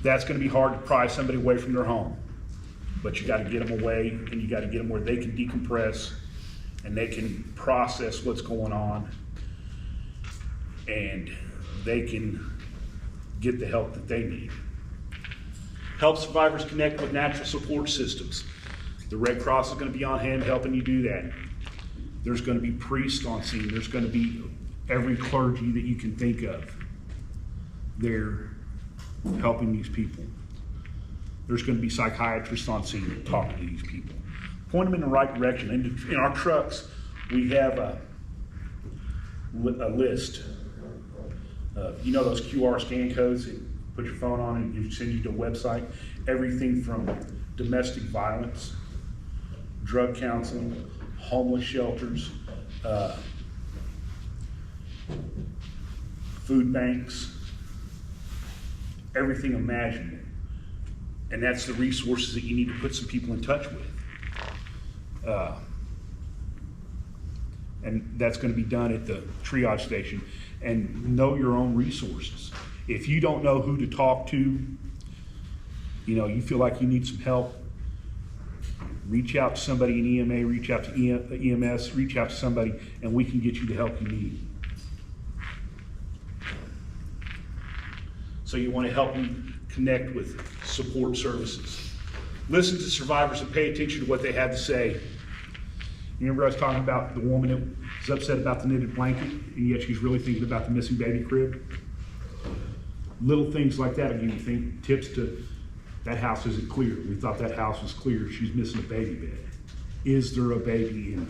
That's going to be hard to pry somebody away from their home. But you got to get them away, and you got to get them where they can decompress and they can process what's going on, and they can get the help that they need. Help survivors connect with natural support systems. The Red Cross is going to be on hand helping you do that. There's going to be priests on scene. There's going to be every clergy that you can think of. They're helping these people. There's going to be psychiatrists on scene talking to these people. Point them in the right direction. In our trucks, we have a list. You know those QR scan codes that put your phone on and you send you to a website? Everything from domestic violence, drug counseling, homeless shelters, food banks, everything imaginable. And that's the resources that you need to put some people in touch with. And that's going to be done at the triage station. And know your own resources. If you don't know who to talk to, you feel like you need some help, reach out to somebody in EMA, reach out to EMS, reach out to somebody, and we can get you the help you need. So you want to help them connect with support services. Listen to survivors and pay attention to what they had to say. You remember I was talking about the woman that was upset about the knitted blanket, and yet she's really thinking about the missing baby crib? Little things like that will give you tips to, that house isn't clear. We thought that house was clear. She's missing a baby bed. Is there a baby in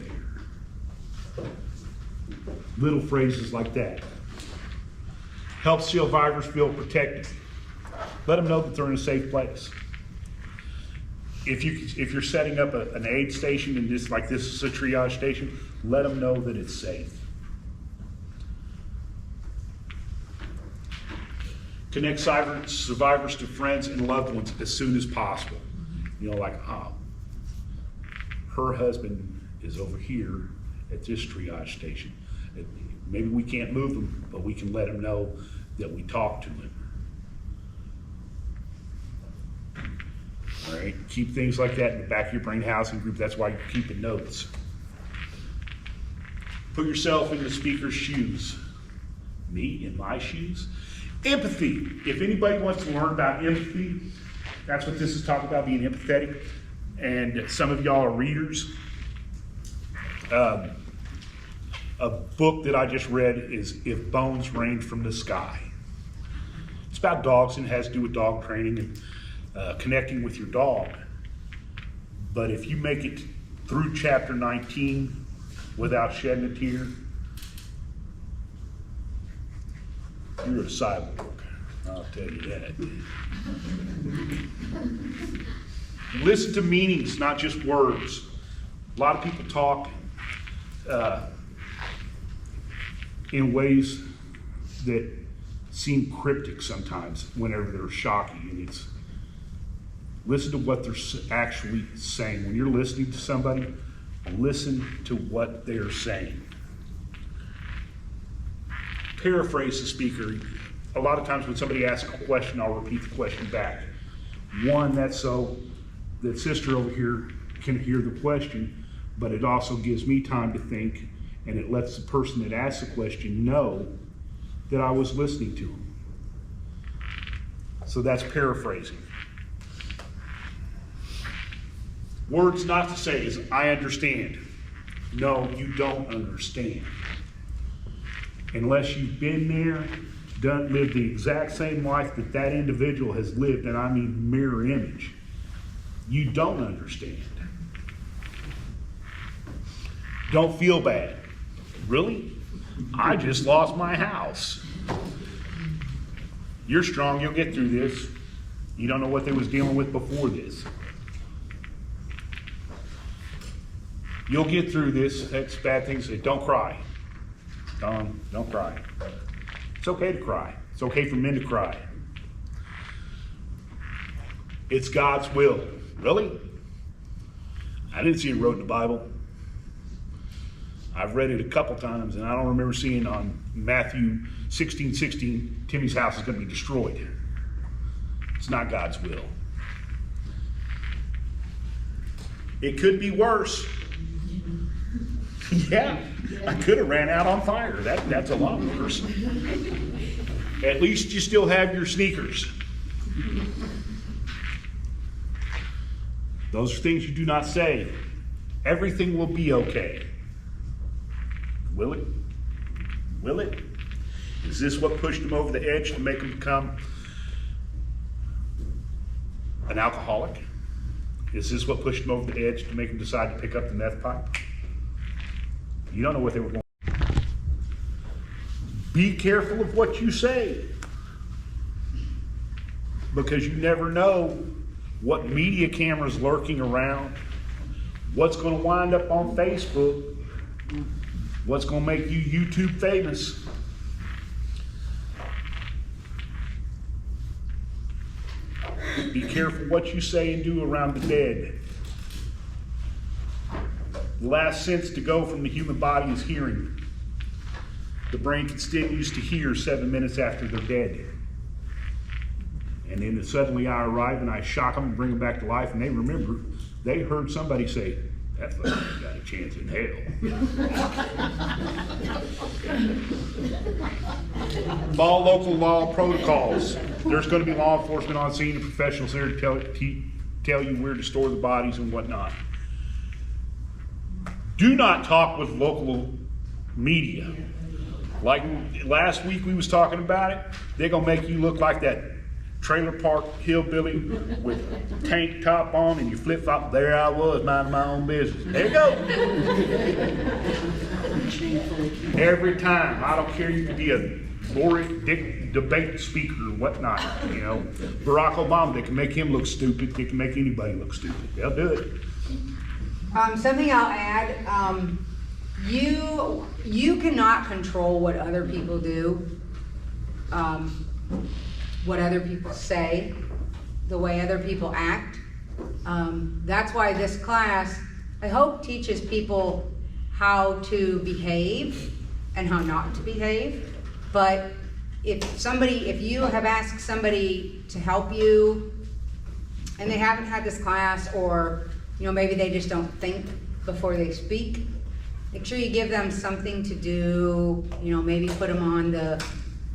there? Little phrases like that. Help survivors feel protected. Let them know that they're in a safe place. If you're setting up an aid station and this is a triage station, let them know that it's safe. Connect survivors to friends and loved ones as soon as possible. Her husband is over here at this triage station. Maybe we can't move him, but we can let him know that we talked to him. All right, keep things like that in the back of your brain housing group. That's why you're keeping notes. Put yourself in the speaker's shoes. Me in my shoes? Empathy. If anybody wants to learn about empathy, that's what this is talking about, being empathetic. And some of y'all are readers. A book that I just read is If Bones Rained from the Sky. It's about dogs and has to do with dog training and connecting with your dog. But if you make it through chapter 19 without shedding a tear, you're a cyborg, I'll tell you that. Listen to meanings, not just words. A lot of people talk in ways that seem cryptic sometimes whenever they're shocking, and it's listen to what they're actually saying. When you're listening to somebody, listen to what they're saying. Paraphrase the speaker. A lot of times when somebody asks a question, I'll repeat the question back. One, that's so that sister over here can hear the question, but it also gives me time to think, and it lets the person that asked the question know that I was listening to them. So that's paraphrasing. Words not to say is, I understand. No, you don't understand. Unless you've been there, lived the exact same life that individual has lived, and I mean mirror image, you don't understand. Don't feel bad. Really? I just lost my house. You're strong, you'll get through this. You don't know what they was dealing with before this. You'll get through this. That's bad things. Don't cry. Don't cry. It's okay to cry. It's okay for men to cry. It's God's will. Really? I didn't see it wrote in the Bible. I've read it a couple times, and I don't remember seeing on Matthew 16:16, Timmy's house is going to be destroyed. It's not God's will. It could be worse. Yeah, I could have ran out on fire. That's a lot worse. At least you still have your sneakers. Those are things you do not say. Everything will be okay. Will it? Will it? Is this what pushed him over the edge to make him become an alcoholic? Is this what pushed him over the edge to make him decide to pick up the meth pipe? You don't know what they were going to do. Be careful of what you say, because you never know what media camera's lurking around, what's going to wind up on Facebook, what's going to make you YouTube famous. Be careful what you say and do around the dead. The last sense to go from the human body is hearing. The brain continues to hear 7 minutes after they're dead. And then suddenly I arrive and I shock them and bring them back to life, and they remember they heard somebody say, "That fucker's got a chance in hell." All local law protocols. There's going to be law enforcement on scene and professionals there to tell you where to store the bodies and whatnot. Do not talk with local media. Like last week we was talking about it, they're going to make you look like that trailer park hillbilly with tank top on and you flip flop. There I was, minding my own business. There you go. Every time. I don't care, you could be a debate speaker or whatnot. You know, Barack Obama, they can make him look stupid. They can make anybody look stupid. They'll do it. Something I'll add. You cannot control what other people do. What other people say, the way other people act. That's why this class, I hope, teaches people how to behave and how not to behave. But if you have asked somebody to help you and they haven't had this class, or maybe they just don't think before they speak, make sure you give them something to do. Maybe put them on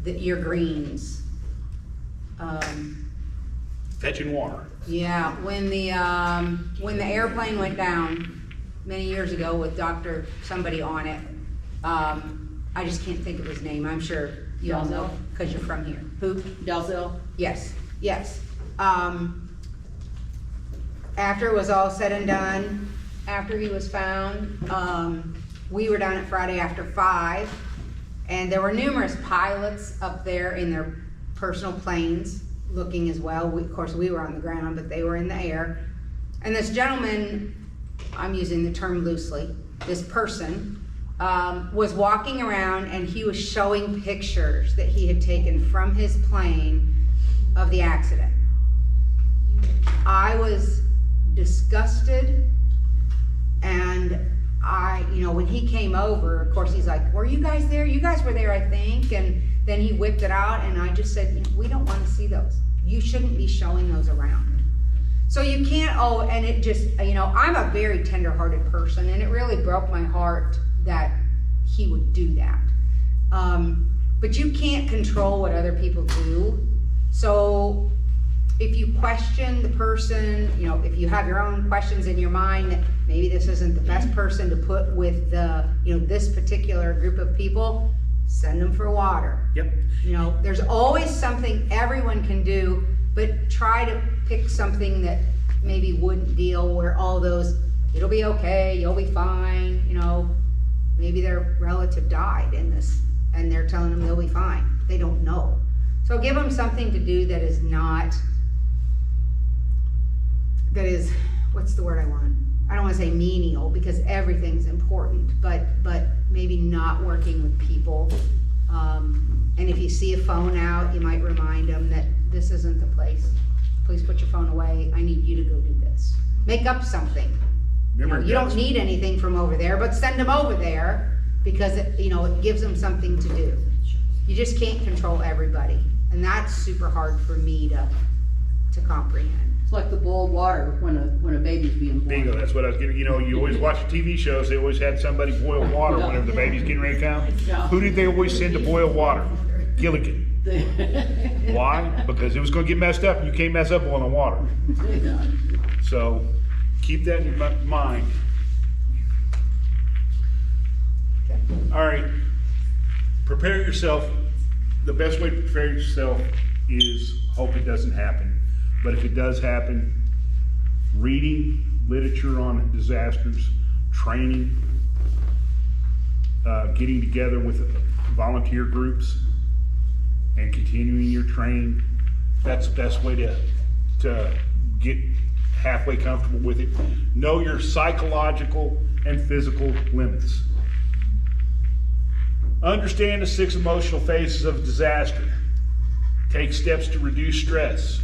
your greens. Fetching water. Yeah, when the airplane went down many years ago with Dr. somebody on it, I just can't think of his name. I'm sure you all know because you're from here. Who? Dalzell? Yes. After it was all said and done, after he was found, we were down at Friday after 5, and there were numerous pilots up there in their personal planes looking as well. Of course, we were on the ground, but they were in the air. And this gentleman, I'm using the term loosely, this person, was walking around and he was showing pictures that he had taken from his plane of the accident. I was disgusted, and when he came over, of course, he's like, "Were you guys there? You guys were there, I think." And then he whipped it out, and I just said, "We don't want to see those. You shouldn't be showing those around." So you can't, and it just, I'm a very tender-hearted person, and it really broke my heart that he would do that. But you can't control what other people do. So if you question the person, if you have your own questions in your mind that maybe this isn't the best person to put with this particular group of people, send them for water. Yep. There's always something everyone can do, but try to pick something that maybe wouldn't deal where all those, it'll be okay, you'll be fine, maybe their relative died in this and they're telling them they'll be fine. They don't know. So give them something to do that is not, that is, what's the word I want? I don't wanna say menial, because everything's important, but maybe not working with people. And if you see a phone out, you might remind them that this isn't the place. Please put your phone away, I need you to go do this. Make up something. Remember, You don't need anything from over there, but send them over there, because it gives them something to do. You just can't control everybody, and that's super hard for me to comprehend. It's like the boiled water when a baby's being born. Bingo, that's what I was getting, you always watch TV shows, they always had somebody boil water whenever the baby's getting ready to come. Yeah. Who did they always send to boil water? Gilligan. Why? Because it was gonna get messed up, and you can't mess up boiling water. So, keep that in mind. All right, prepare yourself. The best way to prepare yourself is hope it doesn't happen. But if it does happen, reading literature on disasters, training, getting together with volunteer groups, and continuing your training, that's the best way to get halfway comfortable with it. Know your psychological and physical limits. Understand the 6 emotional phases of disaster. Take steps to reduce stress,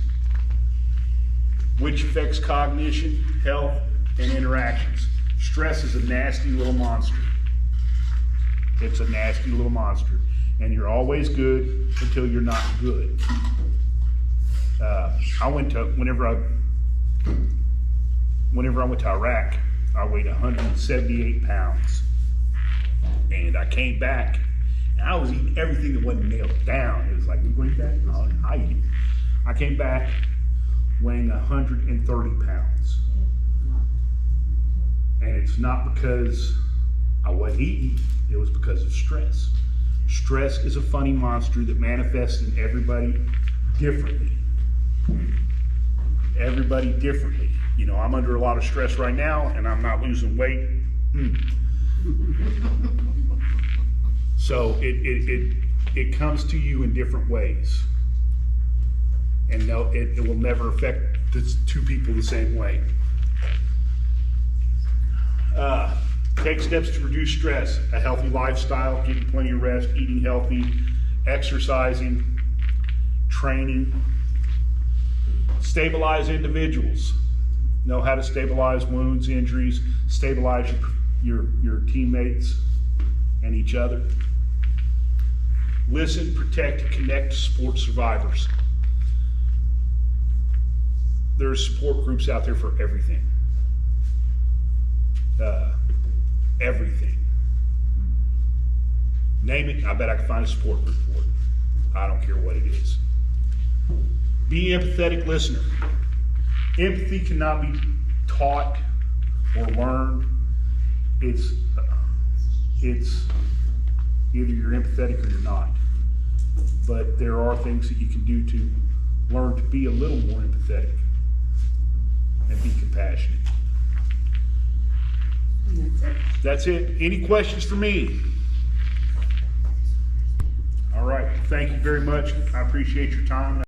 which affects cognition, health, and interactions. Stress is a nasty little monster. It's a nasty little monster. And you're always good until you're not good. Whenever I went to Iraq, I weighed 178 pounds. And I came back, and I was eating everything that wasn't nailed down. It was like, we going to eat that? No, I eat it. I came back weighing 130 pounds. And it's not because I wasn't eating, it was because of stress. Stress is a funny monster that manifests in everybody differently. Everybody differently. I'm under a lot of stress right now, and I'm not losing weight. So it comes to you in different ways. And no, it will never affect the 2 people the same way. Take steps to reduce stress, a healthy lifestyle, getting plenty of rest, eating healthy, exercising, training. Stabilize individuals. Know how to stabilize wounds, injuries, stabilize your teammates and each other. Listen, protect, and connect to support survivors. There's support groups out there for everything. Everything. Name it, I bet I can find a support group for it. I don't care what it is. Be an empathetic listener. Empathy cannot be taught or learned. It's either you're empathetic or you're not. But there are things that you can do to learn to be a little more empathetic and be compassionate. And that's it. That's it. Any questions for me? All right. Thank you very much. I appreciate your time.